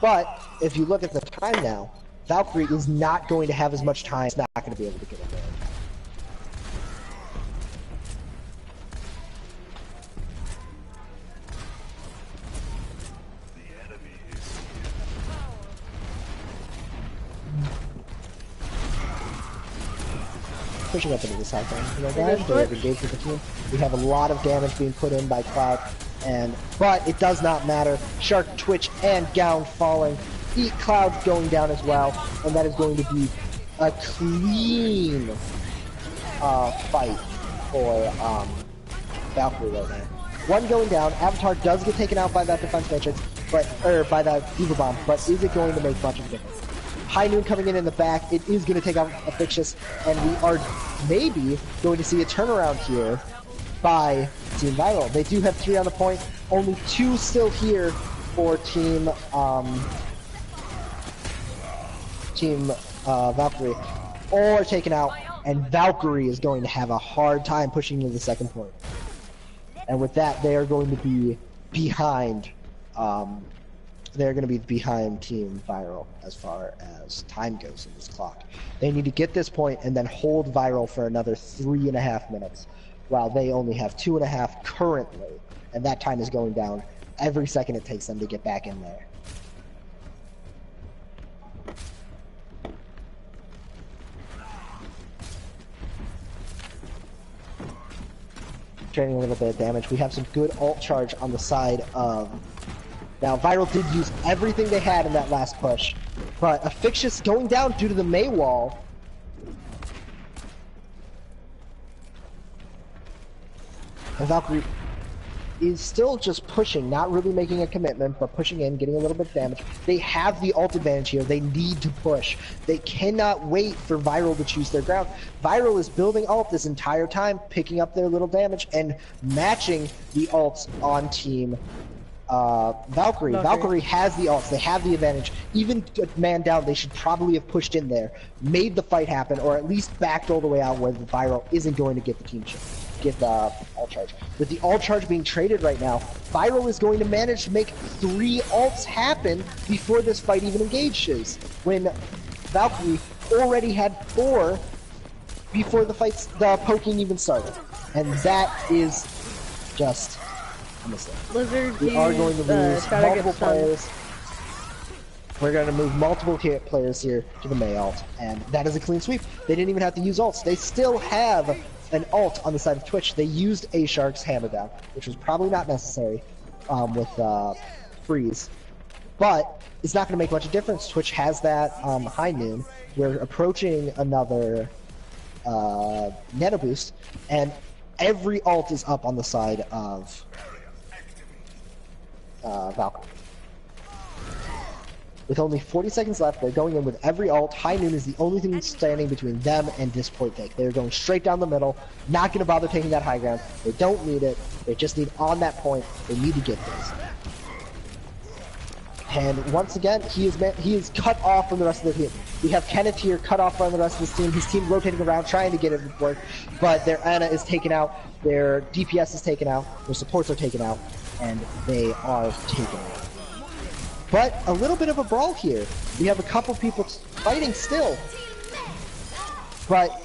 But if you look at the time now, Valkyrie is not going to have as much time. It's not going to be able to get it there. Pushing up into the side lane. You know, guys, they're engaged with the team. We have a lot of damage being put in by Cloud, but it does not matter. Shark, Twitch, and Gown falling. Eat Cloud going down as well, and that is going to be a clean fight for Valkyrie right now. 1 going down. Avatar does get taken out by that defense matrix, by that Diva Bomb, but is it going to make much of a difference? High Noon coming in the back, it is going to take out Affixus, and we are maybe going to see a turnaround here by Team V1ral. They do have 3 on the point, only 2 still here for Team Valkyrie. All are taken out, and Valkyrie is going to have a hard time pushing to the second point. And with that, they are going to be behind Team V1ral as far as time goes in this clock. They need to get this point and then hold V1ral for another 3.5 minutes, while they only have 2.5 currently, and that time is going down every second it takes them to get back in there. Training a little bit of damage. We have some good ult charge on the side of... Now, V1ral did use everything they had in that last push, but Affixus going down due to the Mei wall. And Valkyrie is still just pushing, not really making a commitment, but pushing in, getting a little bit of damage. They have the ult advantage here. They need to push. They cannot wait for V1ral to choose their ground. V1ral is building ult this entire time, picking up their little damage, and matching the ults on Team Valkyrie. Valkyrie has the ults. They have the advantage. Even man down, they should probably have pushed in there, made the fight happen, or at least backed all the way out where the V1ral isn't going to get the team get the ult charge. With the ult charge being traded right now, V1ral is going to manage to make 3 ults happen before this fight even engages. When Valkyrie already had 4 before the poking even started, and that is just a mistake. Blizzard, we are going to lose multiple players. We're going to move multiple players here to the Mei ult, and that is a clean sweep. They didn't even have to use ults. They still have an ult on the side of Twitch. They used A-Shark's Hammer Down, which was probably not necessary with Freeze. But it's not going to make much of a difference. Twitch has that High Noon. We're approaching another Nano Boost, and every ult is up on the side of Valkyrie. With only 40 seconds left, they're going in with every ult. High Noon is the only thing standing between them and this point take. They're going straight down the middle, not going to bother taking that high ground. They don't need it. They just need on that point. They need to get this. And once again, he is cut off from the rest of the team. We have Kenneth here cut off from the rest of his team. His team rotating around, trying to get it to work, but their Ana is taken out, their DPS is taken out, their supports are taken out, and they are taken out. But a little bit of a brawl here. We have a couple people fighting still, but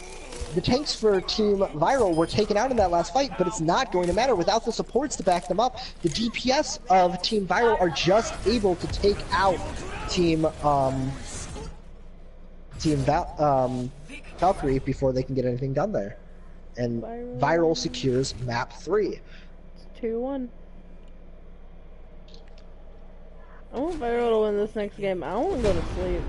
the tanks for Team V1ral were taken out in that last fight, but it's not going to matter. Without the supports to back them up, the DPS of Team V1ral are just able to take out Team Valkyrie before they can get anything done there. And V1ral secures map 3. It's 2-1. I want V1ral to win this next game. I don't want to go to sleep.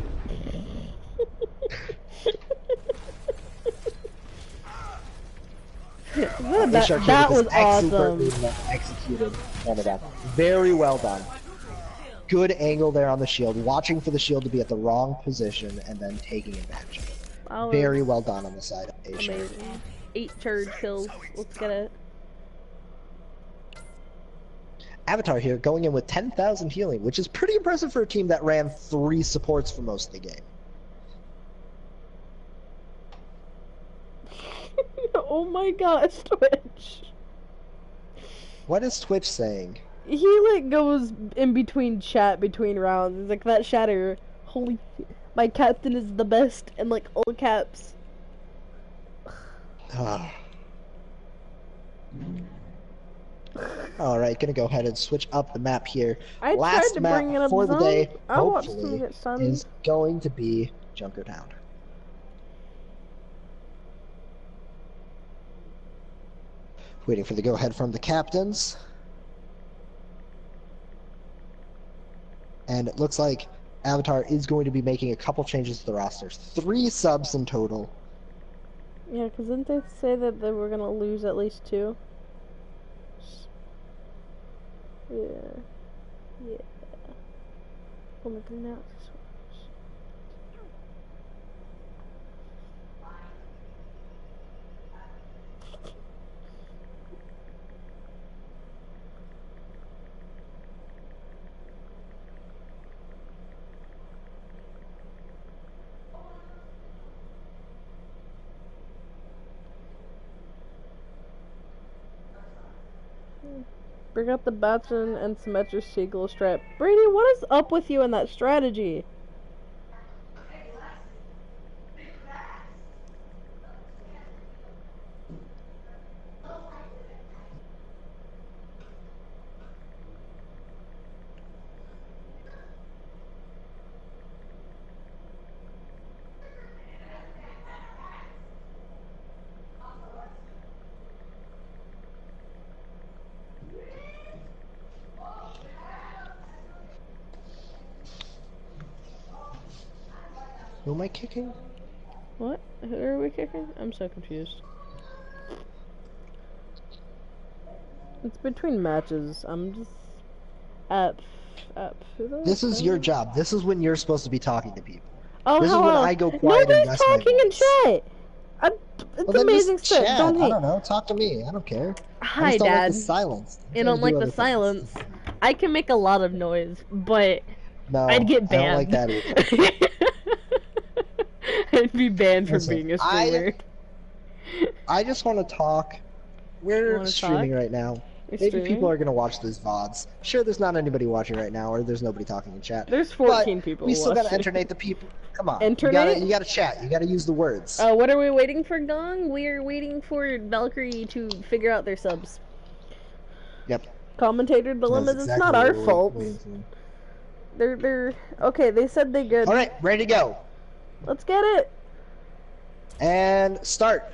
that was awesome. Executed Canada. Very well done. Good angle there on the shield, watching for the shield to be at the wrong position and then taking advantage of it. Very well done on the side of Asia. Amazing. 8 charge kills. Let's get it. Avatar here going in with 10,000 healing, which is pretty impressive for a team that ran 3 supports for most of the game. Oh my gosh, Twitch. What is Twitch saying? He like goes in between chat between rounds. He's like, that shatter. Holy, my captain is the best, and like all caps. Alright, gonna go ahead and switch up the map here. I Last tried to map bring it up for the zone. day, I watched him hopefully, get stunned. is going to be Junkertown. Waiting for the go-ahead from the captains. And it looks like Avatar is going to be making a couple changes to the rosters. 3 subs in total. Yeah, because didn't they say that they were gonna lose at least 2? Yeah. Yeah. Oh my goodness. Bring up the Batson and Symmetra Seagull strat. Brady, what is up with you in that strategy? Who am I kicking? What? Who are we kicking? I'm so confused. It's between matches. I'm just... This is your job. This is when you're supposed to be talking to people. Oh, this is when I go quiet and nobody's rest my talking in voice. chat! It's Well, then amazing just stuff. chat. Don't I hate. don't know. Talk to me. I don't care. Hi, I just don't Dad. like the silence. You don't like the silence. I can make a lot of noise, but No, I'd get banned. I don't like that either. I'd be banned from Listen, being a streamer. I just want to talk. We're streaming right now. Maybe people are gonna watch these VODs. Sure, there's not anybody watching right now, or there's nobody talking in chat. There's 14 people We still gotta watching. entertain the people. Come on. Entertain? You gotta chat. You gotta use the words. What are we waiting for, Gong? We are waiting for Valkyrie to figure out their subs. Yep. Commentator dilemmas. That's It's not our exactly fault. what we're waiting They're okay. They said they good. for. All right, ready to go. Let's get it. And start.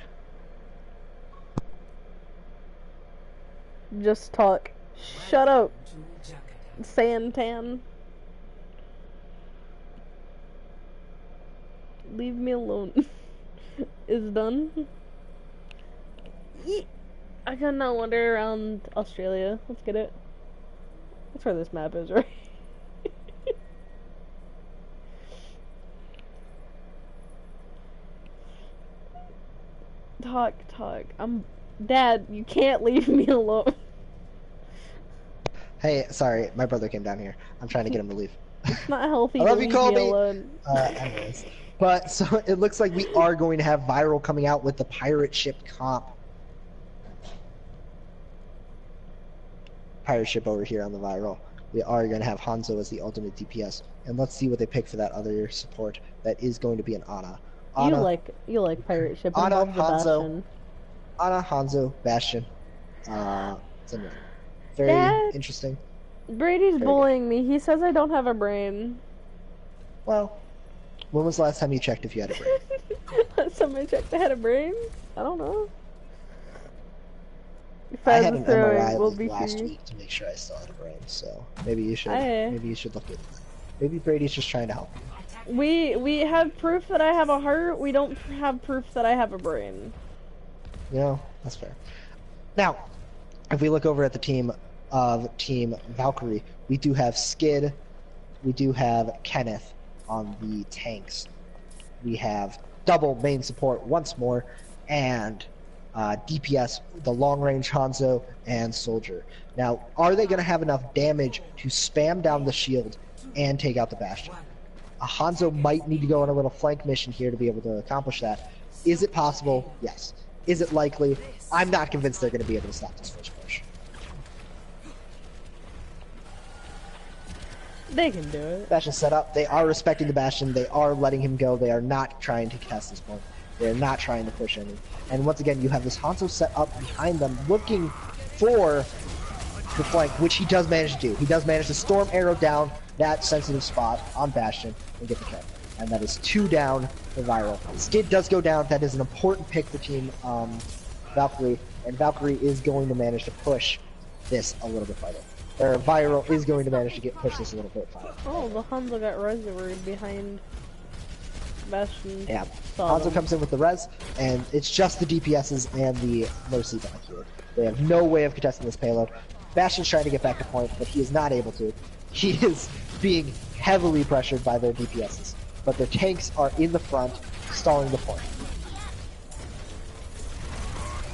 Just talk. Shut up, Santan. Leave me alone. Is done. I cannot wander around Australia. Let's get it. That's where this map is, right? talk. Dad, you can't leave me alone. Hey, sorry, my brother came down here. I'm trying to get him to leave. It's not healthy I to love you, leave me Colby. alone. Anyways. But, so, it looks like we are going to have V1ral coming out with the pirate ship comp. Pirate ship over here on the V1ral. We are going to have Hanzo as the ultimate DPS. And let's see what they pick for that other support. That is going to be an Ana. You like pirate ship. Ana, Involves the Hanzo. Bastion. Ana, Hanzo, Bastion. Zenyatta. Very Dad? interesting. Brady's Very bullying me. He says I don't have a brain. Well, when was the last time you checked if you had a brain? Last time I checked, I had a brain. I don't know. If I was had an throwing, MRI we'll be last free. week to make sure I still had a brain, so maybe you should Aye. maybe you should look into that. Maybe Brady's just trying to help you. We have proof that I have a heart. We don't have proof that I have a brain. You know, that's fair. Now, if we look over at the team of Team Valkyrie, we do have Skid, we do have Kenneth on the tanks. We have double main support once more, and DPS, the long-range Hanzo, and Soldier. Now, are they going to have enough damage to spam down the shield and take out the Bastion? Hanzo might need to go on a little flank mission here to be able to accomplish that. Is it possible? Yes. Is it likely? I'm not convinced they're going to be able to stop this first push. They can do it. Bastion set up. They are respecting the Bastion. They are letting him go. They are not trying to contest this point. They are not trying to push any. And once again, you have this Hanzo set up behind them, looking for the flank, which he does manage to do. He does manage to storm arrow down that sensitive spot on Bastion and get the kill. And that is 2 down for V1ral. Skid does go down. That is an important pick for Team Valkyrie. And Valkyrie is going to manage to push this a little bit farther. Or V1ral is going to manage to push this a little bit farther. Oh, the Hanzo got reservoed behind Bastion. Yeah. Saw Hanzo them. comes in with the res, and it's just the DPSs and the Mercy back here. They have no way of contesting this payload. Bastion's trying to get back to point, but he is not able to. He is being heavily pressured by their DPSs. But their tanks are in the front, stalling the point.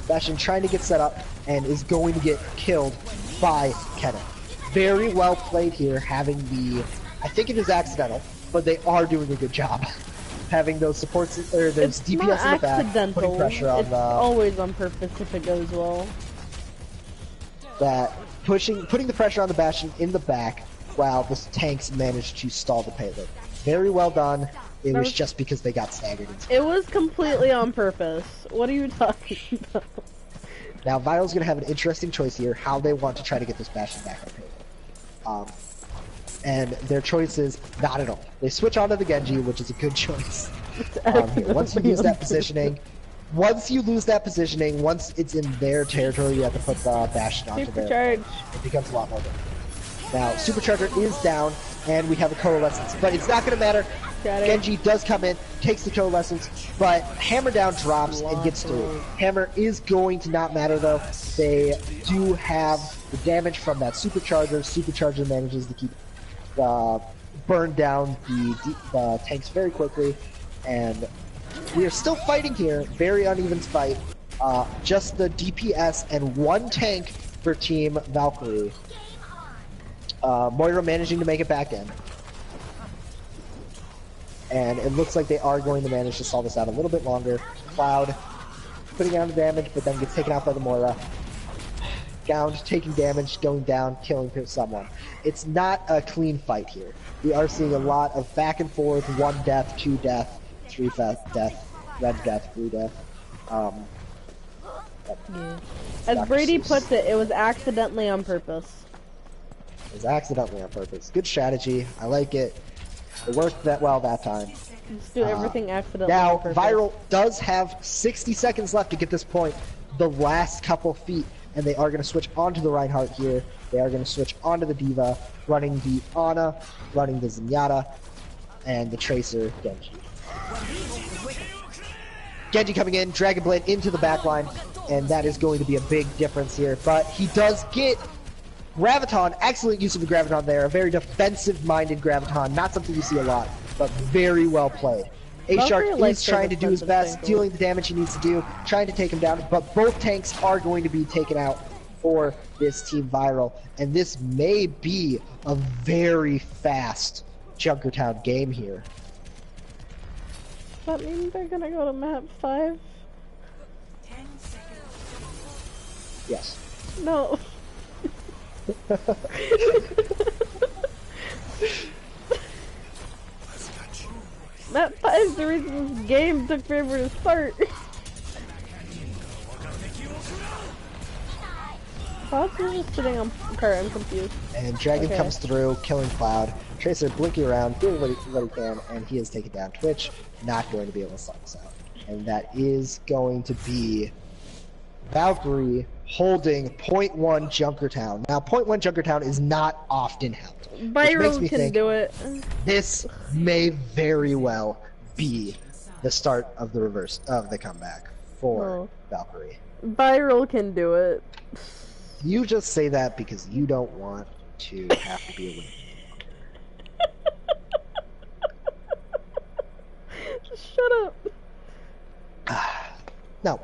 Bastion trying to get set up, and is going to get killed by Kenneth. Very well played here, having the... I think it is accidental, but they are doing a good job. Having those supports, or those It's DPS not in the back, accidental. putting pressure on It's always on purpose if it goes well. putting the pressure on the Bastion in the back, while the tanks managed to stall the payload. Very well done. It was just because they got staggered. It was completely on purpose. What are you talking about? Now, V1ral's going to have an interesting choice here, how they want to try to get this Bastion back on payload. And their choice is not at all. They switch onto the Genji, which is a good choice. Once you lose that positioning, once it's in their territory, you have to put the Bastion onto their. Supercharge. It becomes a lot more difficult. Now, Supercharger is down, and we have a Coalescence, but it's not going to matter. Got it. Genji does come in, takes the Coalescence, but Hammer down drops and gets through. Hammer is going to not matter, though. They do have the damage from that Supercharger. Supercharger manages to keep burn down the tanks very quickly, and we are still fighting here. Very uneven fight. Just the DPS and 1 tank for Team Valkyrie. Moira managing to make it back in. And it looks like they are going to manage to stall this out a little bit longer. Cloud putting down the damage, but then gets taken out by the Moira. Gound taking damage, going down, killing someone. It's not a clean fight here. We are seeing a lot of back and forth, 1 death, 2 death, 3 death, red death, blue death. As Brady puts it, it was accidentally on purpose. It was accidentally on purpose. Good strategy. I like it. It worked that well that time. Just do everything accidentally Now, on purpose. V1ral does have 60 seconds left to get this point. The last couple feet. And they are going to switch onto the Reinhardt here. They are going to switch onto the Diva, running the Ana, running the Zenyatta, and the Tracer, Genji. Genji coming in, Dragon Blade into the backline, and that is going to be a big difference here. But he does get Graviton, excellent use of the Graviton there, a very defensive-minded Graviton, not something you see a lot, but very well played. Valkyrie A-Shark likes is their trying to do his defensive best, single. dealing the damage he needs to do, trying to take him down, but both tanks are going to be taken out for this Team V1ral, and this may be a very fast Junkertown game here. Does that mean they're gonna go to map 5? Yes. No. Map 5 is the reason this game took forever to start. Thoughts are just sitting on her, I'm confused. And Dragon Okay. comes through, killing Cloud. Tracer blinking around, doing what he can, and he is taken down. Twitch not going to be able to stop us out. And that is going to be Valkyrie holding .1 Junkertown. Now, .1 Junkertown is not often held. Which makes V1ral me can think do it. this may very well be the start of the reverse of the comeback for No. Valkyrie. V1ral can do it. You just say that because you don't want to have to be a winner. Shut up. No.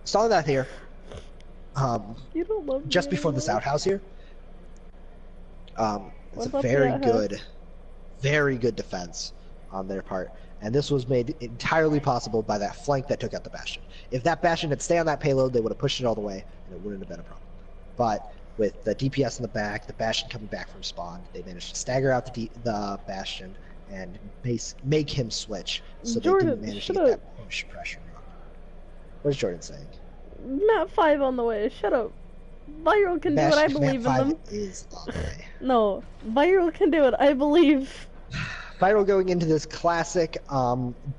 Stalling that here. You don't love me Just before this anymore. outhouse here. What It's a about the very outhouse? very good defense on their part. And this was made entirely possible by that flank that took out the Bastion. If that Bastion had stayed on that payload, they would have pushed it all the way, and it wouldn't have been a problem. But with the DPS in the back, the Bastion coming back from spawn, they managed to stagger out the Bastion and make him switch, so Jordan, they didn't manage to shut get up. that push pressure on. What is Jordan saying? Map 5 on the way, shut up. V1ral can do it, I believe in Map 5 them. is on the way. No, V1ral can do it, I believe. V1ral going into this classic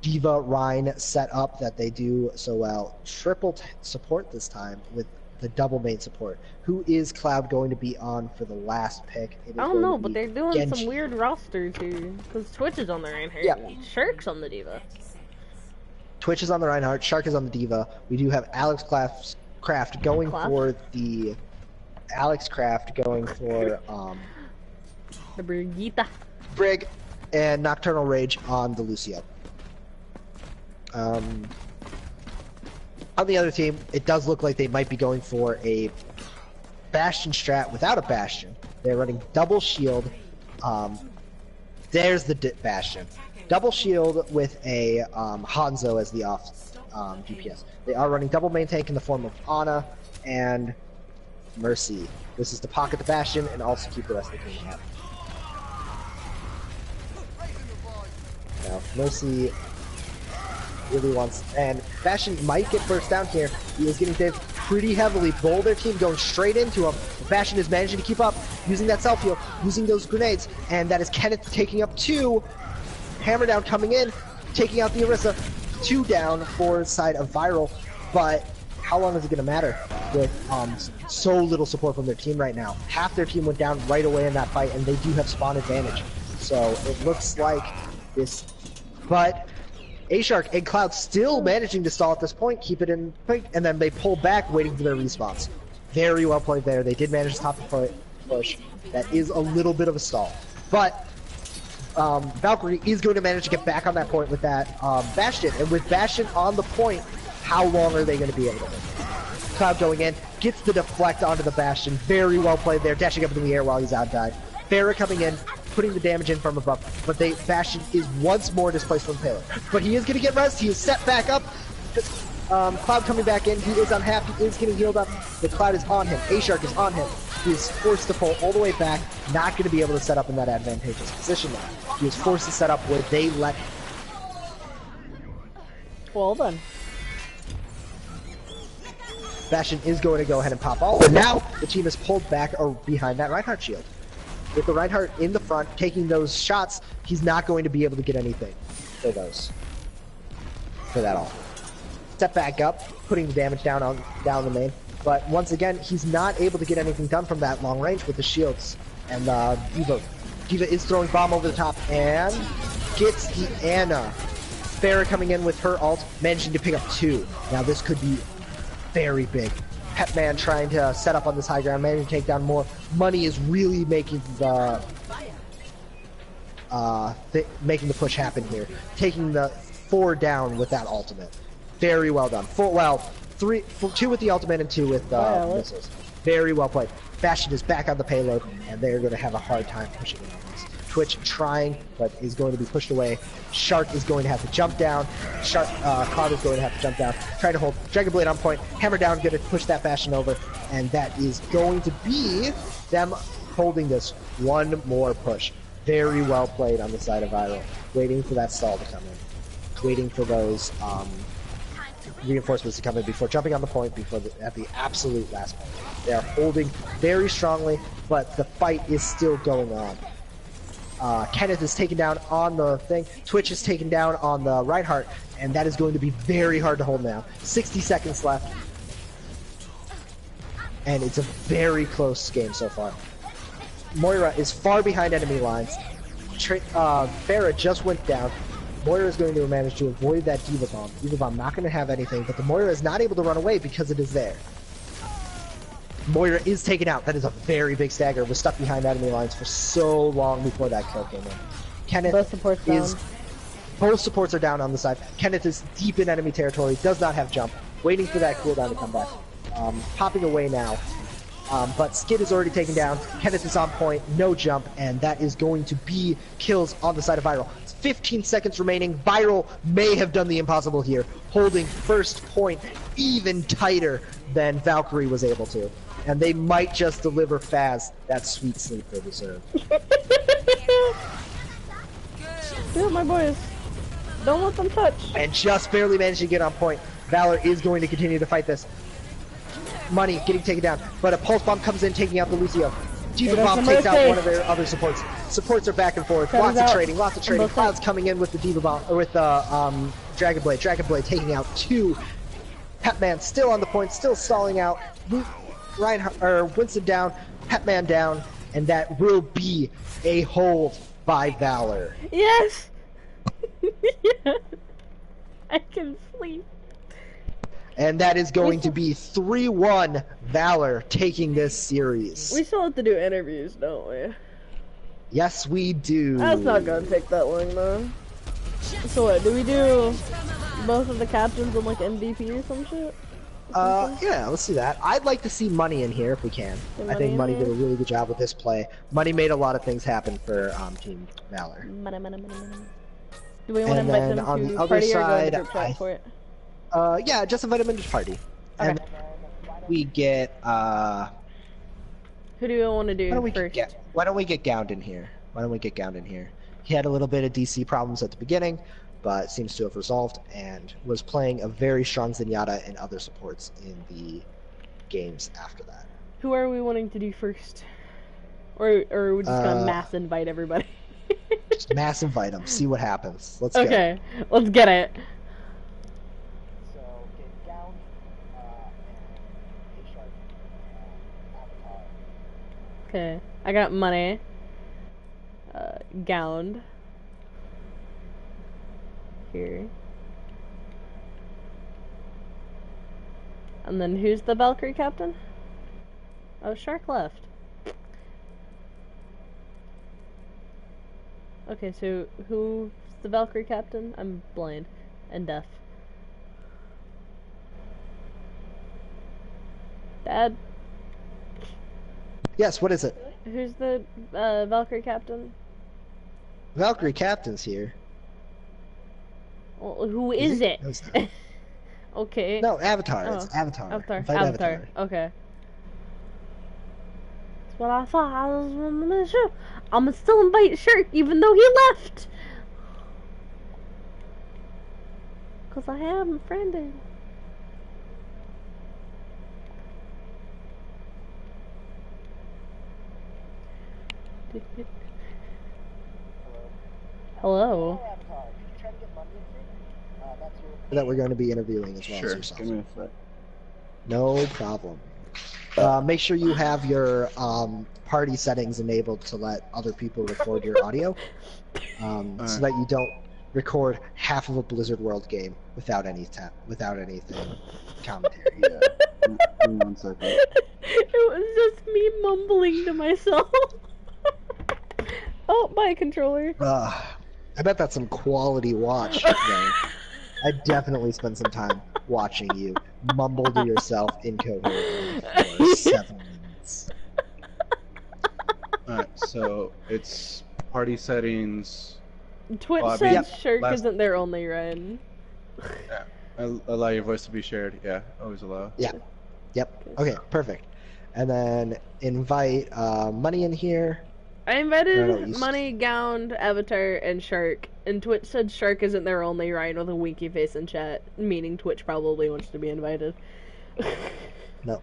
Diva Rhine setup that they do so well. Triple support this time with the double main support. Who is Cloud going to be on for the last pick? It is I don't going know, to but be they're doing Genji. some weird rosters here. Because Twitch is on the Reinhardt, Yeah. and Shirk's on the Diva. Twitch is on the Reinhardt, Shark is on the Diva. We do have Alex Craft going Clap? for the... Alex Craft going for The Brigitte. Brig and Nocturnal Rage on the Lucio. On the other team, it does look like they might be going for a Bastion strat without a Bastion. They're running double shield. There's the Bastion. Double shield with a Hanzo as the off DPS. They are running double main tank in the form of Ana and Mercy. This is to pocket the Bastion and also keep the rest of the team happy. Now, Mercy really wants, and Bastion might get first down here. He is getting hit pretty heavily. Bull, their team going straight into him. Bastion is managing to keep up, using that self-heal, using those grenades, and that is Kenneth taking up 2. Hammer down coming in, taking out the Orisa. 2 down for side of V1ral, but how long is it going to matter with so little support from their team right now? Half their team went down right away in that fight, and they do have spawn advantage. So it looks like this, but A-Shark and Cloud still managing to stall at this point, keep it in quick, and then they pull back, waiting for their respawns. Very well played there. They did manage to stop the push. That is a little bit of a stall. But Valkyrie is going to manage to get back on that point with that Bastion. And with Bastion on the point, how long are they going to be able to hold it? Cloud going in, gets the deflect onto the Bastion. Very well played there, dashing up in the air while he's out-died. Farrah coming in, putting the damage in from above, but Bastion is once more displaced from the payload. But he is going to get rest, he is set back up. Cloud coming back in, he is on half, he is getting healed up. The Cloud is on him, A-Shark is on him. He is forced to pull all the way back, not going to be able to set up in that advantageous position now. He is forced to set up where they let him. Well done. Bastion is going to go ahead and pop all, but now the team is pulled back or behind that Reinhardt shield. With the Reinhardt in the front, taking those shots, he's not going to be able to get anything for those. For that all. Step back up, putting the damage down the main. But once again, he's not able to get anything done from that long range with the shields. And Diva is throwing bomb over the top and gets the Ana. Farrah coming in with her ult, managing to pick up 2. Now this could be very big. Petman trying to set up on this high ground, managing to take down more. Money is really making the making the push happen here, taking the 4 down with that ultimate. Very well done. Two with the ultimate and 2 with missiles. Very well played. Bastion is back on the payload, and they're going to have a hard time pushing it on this. Twitch trying, but is going to be pushed away. Shark is going to have to jump down. Cloud is going to have to jump down. Trying to hold Dragon Blade on point. Hammer down, going to push that Bastion over, and that is going to be them holding this one more push. Very well played on the side of V1ral. Waiting for that stall to come in. Waiting for those reinforcements to come in before jumping on the point at the absolute last point. They are holding very strongly, but the fight is still going on. Kenneth is taken down on the thing. Twitch is taken down on the Reinhardt, and that is going to be very hard to hold now. 60 seconds left. And it's a very close game so far. Moira is far behind enemy lines. Farah just went down. Moira is going to manage to avoid that D.Va Bomb. D.Va Bomb not going to have anything, but the Moira is not able to run away because it is there. Moira is taken out. That is a very big stagger. Was stuck behind enemy lines for so long before that kill came in. Kenneth both supports are down on the side. Kenneth is deep in enemy territory, does not have jump, waiting for that cooldown to come back. Popping away now. But Skid is already taken down. Kenneth is on point, no jump, and that is going to be kills on the side of V1ral. 15 seconds remaining. V1ral may have done the impossible here, holding first point even tighter than Valkyrie was able to. And they might just deliver Faz that sweet sleep they deserve. Yeah, my boys. Don't let them touch. And just barely managed to get on point. Valor is going to continue to fight this. Money getting taken down, but a pulse bomb comes in, taking out the Lucio. D.Va Bomb takes out one of their other supports. Supports are back and forth. Lots of trading. Cloud's coming in with the D.Va Bomb, or with the Dragon Blade. Dragon Blade taking out 2. Petman still on the point, still stalling out. Winston down, Petman down, and that will be a hold by Valor. Yes! Yes! I can sleep. And that is going to be 3-1 Valor taking this series. We still have to do interviews, don't we? Yes, we do. That's not gonna take that long, though. So what, do we do both of the captains and like MVP or some shit? Yeah, let's do that. I'd like to see Money in here if we can. I think Money did a really good job with this play. Money made a lot of things happen for Team Valor. Money. Do we want to invite them on to the other party side, or go to group chat for it? Yeah, just invite him into the party. Okay. And we get, Who do we want to do first? Why don't we get Gound in here? He had a little bit of DC problems at the beginning, but seems to have resolved and was playing a very strong Zenyatta and other supports in the games after that. Who are we wanting to do first? Or are we just gonna mass invite everybody? Just mass invite them, see what happens. Let's go. Okay, let's get it. So get Gown and A-Sharp Avatar. Okay, I got Money. Gowned. Here. And then who's the Valkyrie captain? Oh, Shark left. Okay, so who's the Valkyrie captain? I'm blind and deaf. Dad? Yes, what is it? Who's the Valkyrie captain? Valkyrie captain's here. Well, who is it? No, it's not. Okay. No, Avatar. Oh. It's Avatar. Avatar. Invite Avatar. Okay. That's what I thought. I was gonna sure. I'm gonna still invite Shirk even though he left. Cause I have him friended. Hello. Avatar, can you try to get money in here? That's your... That we're going to be interviewing as well as Sure, yourself. give me a sec. No problem. Make sure you have your party settings enabled to let other people record your audio, so that you don't record half of a Blizzard World game without anything commentary. Yeah. Give me 1 second. It was just me mumbling to myself. Oh, my controller. I bet that's some quality watch there. I definitely spent some time watching you mumble to yourself incoherently for 7 minutes. Alright, so it's party settings. Twitch Well, I said mean, Shirk last- isn't their only run. Yeah. Allow your voice to be shared. Yeah, always allow. Yeah. Yep. Okay, perfect. And then invite Money in here. I invited No, you Money, Gound, Avatar, and Shark, and Twitch said Shark isn't their only Ryan with a winky face in chat, meaning Twitch probably wants to be invited. No.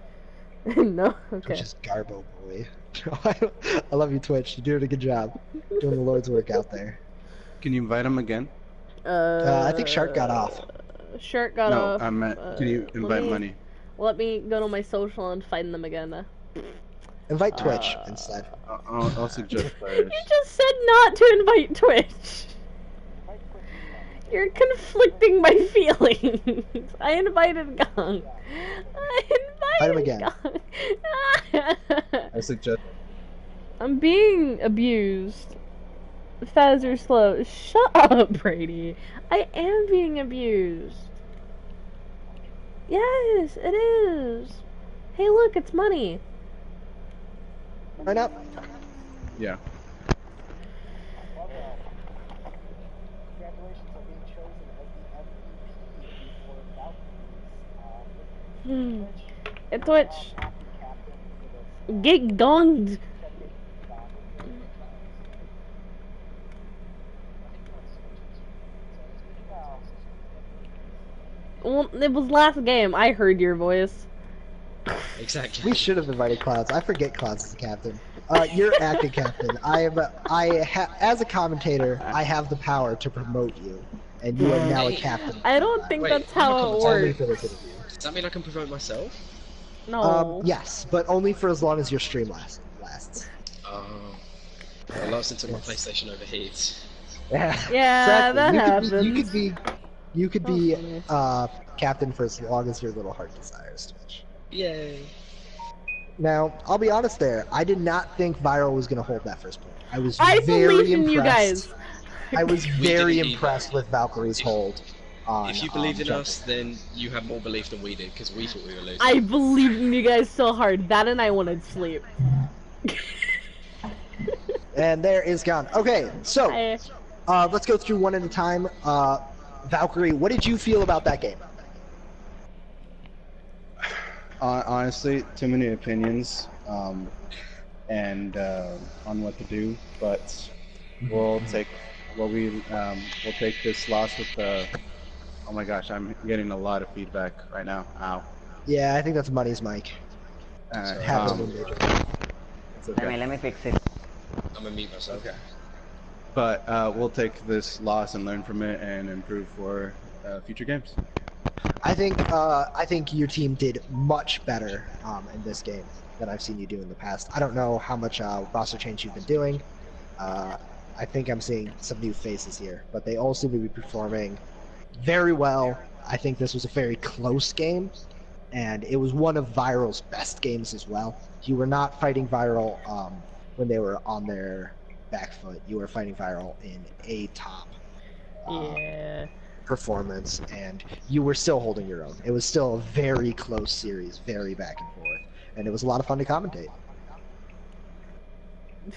No? Okay. Twitch is Garbo boy. I love you, Twitch. You're doing a good job. Doing the Lord's work out there. Can you invite him again? I think Shark got off. Shark got No, off. I meant, can you invite Money? Let me go to my social and find them again. Invite Twitch instead. I'll suggest players. You just said not to invite Twitch. You're conflicting my feelings. I invited Gong. I Invite him invited again. Gong. I suggest. I'm being abused. Faz or slow. Shut up, Brady. I am being abused. Yes, it is. Hey, look, it's money. Right up. Yeah. Congratulations on being chosen as the MVP for Valkyries. Hey, Twitch. Acting captain for this Get gonged. Well, it was last game. I heard your voice. Exactly. We should have invited Clouds. I forget Clouds as a captain. You're acting captain. As a commentator, I have the power to promote you, and you are now a captain. I don't think Wait, that's I'm a how it commentator. Only works. for this interview. Does that mean I can promote myself? No. Yes, but only for as long as your stream lasts. Oh. Well, last until my PlayStation overheats. Yeah, Yeah, that You happens. You could be Oh, captain for as long as your little heart desires, Twitch. Yay. Now, I'll be honest there. I did not think V1ral was going to hold that first point. I was I very believe in impressed. you guys. I was We very didn't impressed with Valkyrie's hold. If you believed in Jumping. us, then you have more belief than we did, because we thought we were losing. I believed in you guys so hard. That and I wanted sleep. And there is gone. Okay, so I, let's go through one at a time. Valkyrie, what did you feel about that game? Honestly, too many opinions, and on what to do. But we'll take we'll take this loss with the. Oh my gosh, I'm getting a lot of feedback right now. Ow. Yeah, I think that's Money's mic. Alright, Happened in major. it's okay. Let me fix it. I'm gonna mute myself. Okay. But we'll take this loss and learn from it and improve for future games. I think your team did much better in this game than I've seen you do in the past. I don't know how much roster change you've been doing. I think I'm seeing some new faces here, but they all seem to be performing very well. I think this was a very close game, and it was one of V1ral's best games as well. You were not fighting V1ral when they were on their back foot. You were fighting V1ral in a top yeah. performance, and you were still holding your own. It was still a very close series, very back and forth, and it was a lot of fun to commentate.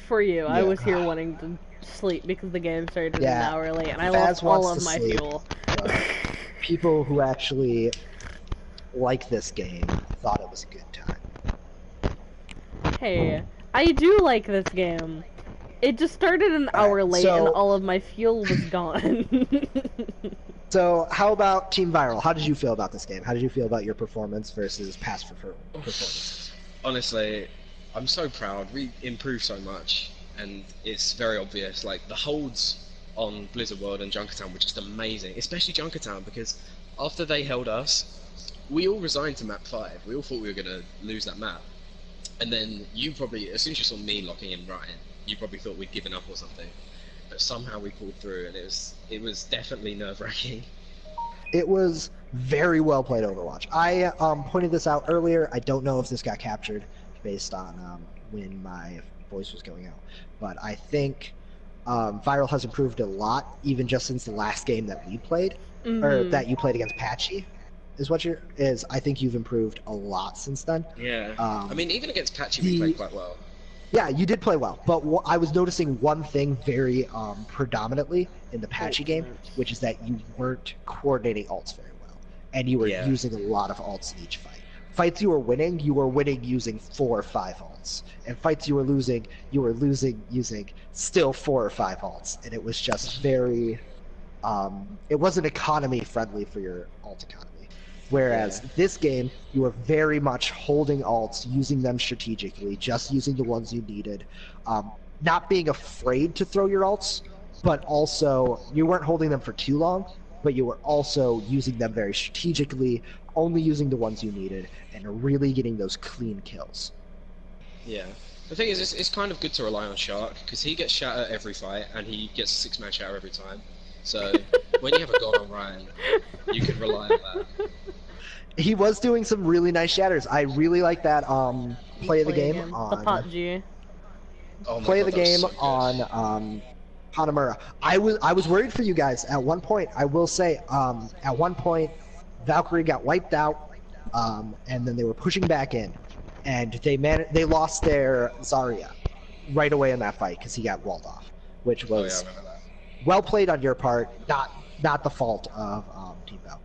For you, I Yeah. was here wanting to sleep because the game started Yeah. an hour late, and I Faz lost all wants of to my sleep. fuel. People who actually like this game thought it was a good time. Hey, I do like this game. It just started an hour late, so- and all of my fuel was gone. So, how about Team V1ral? How did you feel about this game? How did you feel about your performance versus past performances? Honestly, I'm so proud. We improved so much, and it's very obvious. Like, the holds on Blizzard World and Junkertown were just amazing, especially Junkertown, because after they held us, we all resigned to map 5. We all thought we were going to lose that map. And then you probably, as soon as you saw me locking in Ryan, you probably thought we'd given up or something. But somehow we pulled through, and it was definitely nerve-wracking. It was very well played Overwatch. I pointed this out earlier. I don't know if this got captured based on when my voice was going out, but I think V1ral has improved a lot, even just since the last game that we played, or that you played against Patchy. I think you've improved a lot since then. Yeah. I mean, even against Patchy, the- we played quite well. Yeah, you did play well, but I was noticing one thing very predominantly in the Patchy game, which is that you weren't coordinating ults very well, and you were Yeah. using a lot of ults in each fight. Fights you were winning using 4 or 5 ults, and fights you were losing using still 4 or 5 ults, and it was just very, it wasn't economy friendly for your ult economy. Whereas this game, you were very much holding ults, using them strategically, just using the ones you needed, not being afraid to throw your ults, but also you weren't holding them for too long, but you were also using them very strategically, only using the ones you needed, and really getting those clean kills. Yeah. The thing is, it's kind of good to rely on Shark, because he gets shatter every fight, and he gets a 6-man shatter every time. So, when you have a god on Ryan, you can rely on that. He was doing some really nice shatters. I really like that play of the game on... The pot G. Oh my play God, of the that was game so good. on Hanamura. I was worried for you guys at one point. I will say, at one point, Valkyrie got wiped out, and then they were pushing back in, and they lost their Zarya right away in that fight because he got walled off, which was I remember that. well played on your part, not the fault of Team Valkyrie.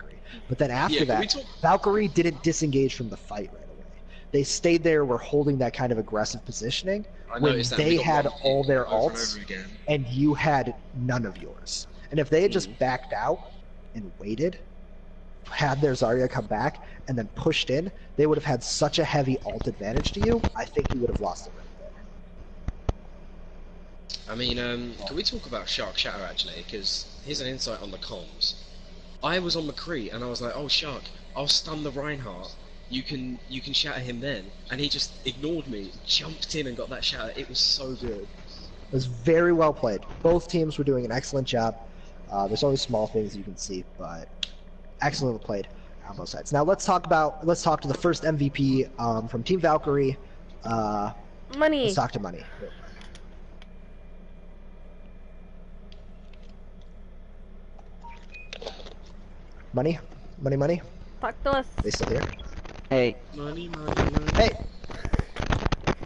But then after that, Valkyrie didn't disengage from the fight right away. They stayed there, were holding that kind of aggressive positioning when they had all their ults, and you had none of yours. And if they had just backed out and waited, had their Zarya come back, and then pushed in, they would have had such a heavy ult advantage to you, I think you would have lost it right there. I mean, can we talk about Shark Shatter actually? Because here's an insight on the comms. I was on McCree and I was like, "Oh Shark, I'll stun the Reinhardt. You can shatter him then." And he just ignored me, jumped in and got that shatter. It was so good. It was very well played. Both teams were doing an excellent job. There's always small things you can see, but excellently played on both sides. Now let's talk to the first MVP from Team Valkyrie. Money. Let's talk to Money. Money. Talk to us. They still here? Hey, Money. Hey.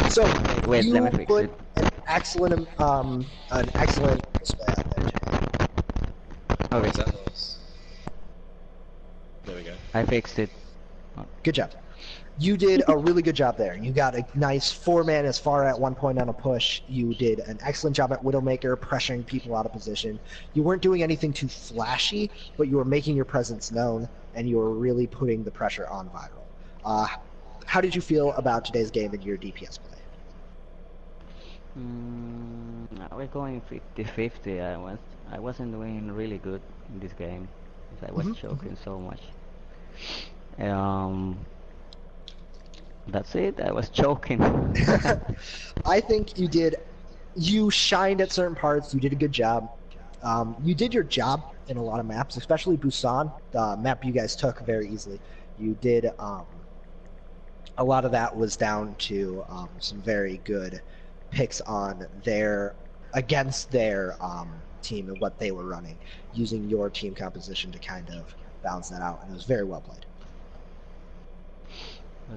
So wait, you let me fix put it. an excellent display out there today. Okay, Is that nice? There we go. I fixed it. Good job. You did a really good job there. You got a nice 4-man as far at one point on a push. You did an excellent job at Widowmaker, pressuring people out of position. You weren't doing anything too flashy, but you were making your presence known, and you were really putting the pressure on V1ral. How did you feel about today's game and your DPS play? We're going 50-50. I wasn't doing really good in this game because I was choking so much. That's it. I was choking. I think you shined at certain parts. You did a good job. You did your job in a lot of maps, especially Busan, the map you guys took very easily. You did, a lot of that was down to some very good picks against their team and what they were running, using your team composition to kind of balance that out, and it was very well played.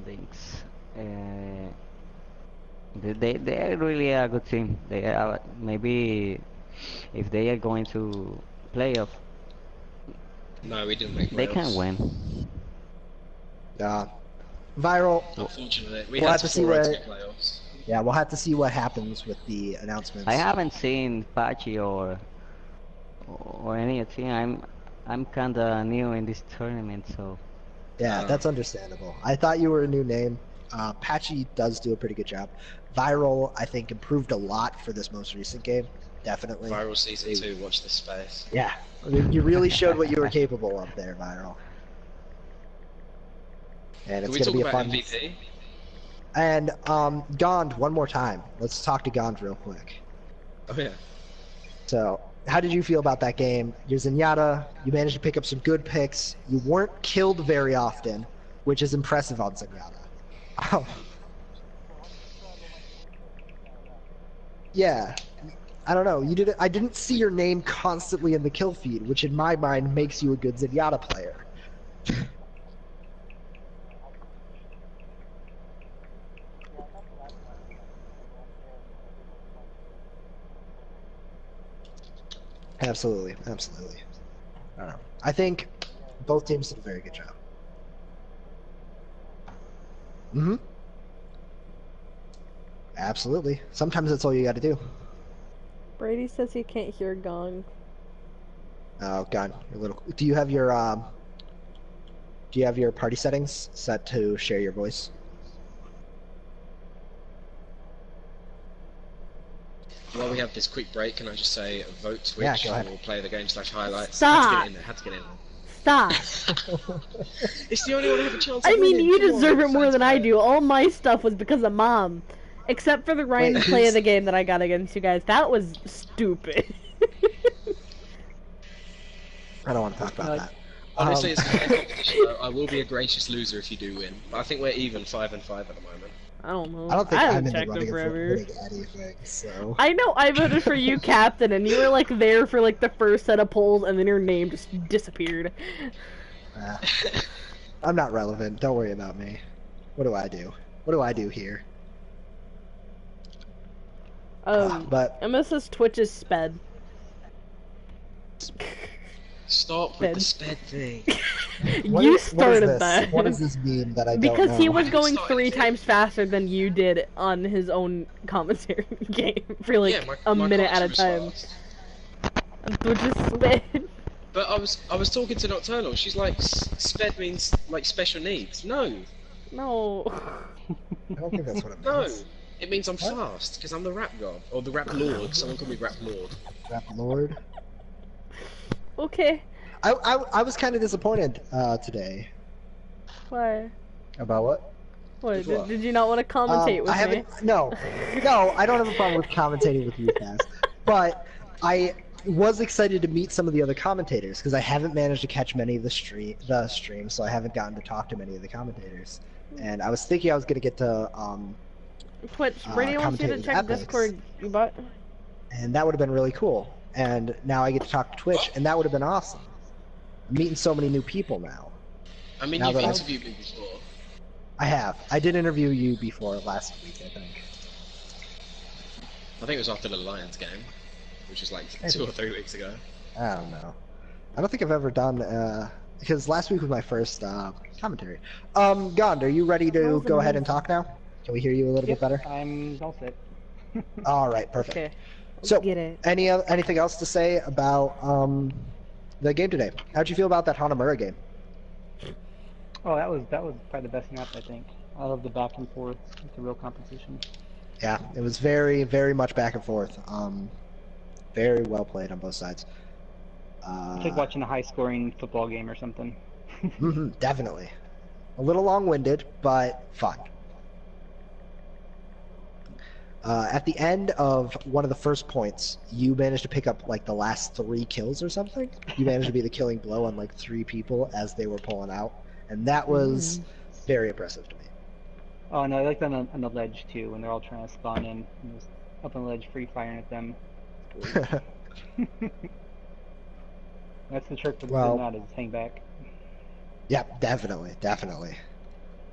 Thanks. They are really a good team. They are, maybe if they are going to playoff, No, we didn't make playoffs. they can win. V1ral. Unfortunately, We'll have to see make where- playoffs. Yeah, we'll have to see what happens with the announcements. I haven't seen Pachi or any team. I'm kinda new in this tournament, so Yeah, that's understandable. I thought you were a new name. Patchy does do a pretty good job. V1ral, I think, improved a lot for this most recent game. Definitely. V1ral Season 2, watch this space. Yeah, you really showed what you were capable of there, V1ral. And Can it's we going to talk be a about fun. MVP? And Gond, one more time. Let's talk to Gond real quick. Oh yeah. So, how did you feel about that game? You're Zenyatta. You managed to pick up some good picks. You weren't killed very often, which is impressive on Zenyatta. Yeah. I don't know. You did. I didn't see your name constantly in the kill feed, which in my mind makes you a good Zenyatta player. Absolutely, absolutely. I don't know. I think both teams did a very good job. Mm-hmm. Absolutely. Sometimes that's all you got to do. Brady says he can't hear Gong. Oh God, you're a little. Do you have your party settings set to share your voice? While we have this quick break, can I just say vote Twitch Yeah, go ahead. and we'll play the game /highlights. Stop. Had to get in there. Stop. It's the only one I have a chance I of mean, winning. you Come on, deserve it more than I fair. do. All my stuff was because of Mom. Except for the Ryan Wait, play who's- of the game that I got against you guys. That was stupid. I don't want to talk about that. Honestly, it's a fair competition. Though. I will be a gracious loser if you do win. But I think we're even 5-5 at the moment. I don't know. I don't think I I'm haven't in the checked running in of forever. winning anything. So I know I voted for you, Captain, and you were like there for like the first set of polls, and then your name just disappeared. I'm not relevant. Don't worry about me. What do I do? What do I do here? But Emma says Twitch is sped. Stop with the sped thing. You started that. What does this mean that I don't Because know? he was I going started 3 it. times faster than you did on his own commentary game for like Yeah, a my minute at a commentary was time. fast. Twitch is sped. But I was talking to Nocturnal. She's like, sped means like special needs. No, No. I don't think that's what it means. no. It means I'm fast because I'm the rap god or the rap lord. Someone call me rap lord. Rap Lord. Okay. I was kind of disappointed today. Why? About what? What? Did you not want to commentate with I me? haven't. No, I don't have a problem with commentating with you guys, but I was excited to meet some of the other commentators because I haven't managed to catch many of the streams, so I haven't gotten to talk to many of the commentators. And I was thinking I was gonna get to Twitch, Brady wants you to commentate check with Epics. Discord, you butt. and that would have been really cool. And now I get to talk to Twitch, and that would have been awesome. I'm meeting so many new people now. I mean, Now you've that I've- interviewed me before. I have. I did interview you before last week, I think. I think it was after the Lions game, which was like Maybe. 2 or 3 weeks ago. I don't know. I don't think I've ever done because last week was my first commentary. Gond, are you ready to How's the go ahead and news? talk now? Can we hear you a little bit better? I'm all set. All right, perfect. Okay. So, Get it. anything else to say about the game today? How'd you feel about that Hanamura game? Oh, that was probably the best map, I think. I love the back and forth. It's a real competition. Yeah, it was very, very much back and forth. Very well played on both sides. It's like watching a high-scoring football game or something. Definitely. A little long-winded, but fun. At the end of one of the first points, you managed to pick up like the last 3 kills or something. You managed to be the killing blow on like 3 people as they were pulling out, and that was very impressive to me. Oh no, I like that on the ledge too, when they're all trying to spawn in. And just up on the ledge, free firing at them. That's the trick for the Well- Zenyatta, is hang back. Yeah, definitely, definitely.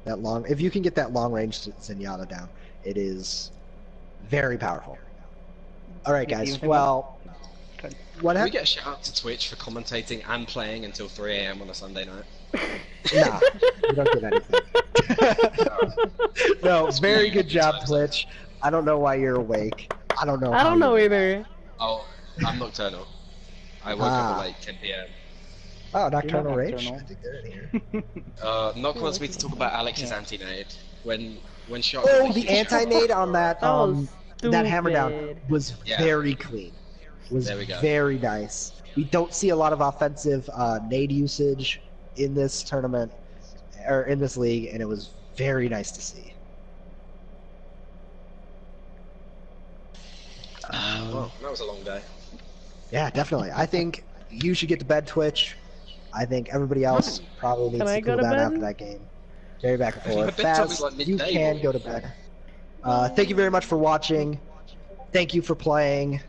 That long, if you can get that long range Zenyatta down, it is very powerful. All right, Yeah, guys. even- Well, Good. what Can we happened? get a shout out to Twitch for commentating and playing until 3 AM on a Sunday night? Nah, you don't get anything. No, very good job, Twitch. I don't know why you're awake. I don't know. I how don't know you're- either. Oh, I'm nocturnal. I woke up at like 10 PM. Oh, Nocturnal You're not Rage. nocturnal. I think they're in here. Nock wants me to talk about Alex's Yeah. anti-nade. When Shark... Oh, the anti-nade on that That was that hammer down stupid. was Yeah. very clean. Was There we go. very nice. We don't see a lot of offensive nade usage in this tournament or in this league, and it was very nice to see. Well, that was a long day. Yeah, definitely. I think you should get to bed, Twitch. I think everybody else probably needs Can I to go cool to down bed? after that game. Very back and My forth. bedtime is Faz, like you midday, can boy. go to bed. Thank you very much for watching. Thank you for playing.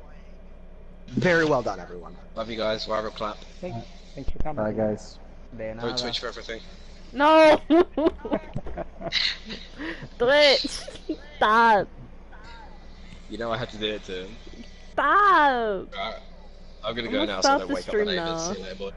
Very well done, everyone. Love you guys. V1ral clap. Thanks for coming. Bye, guys. De Go nada. Twitch for everything. No! Twitch! Stop! You know I had to do it to him. Stop! Alright. I'm gonna I'm go gonna now so I stop don't the wake up the stream neighbours. now. See you later, boy.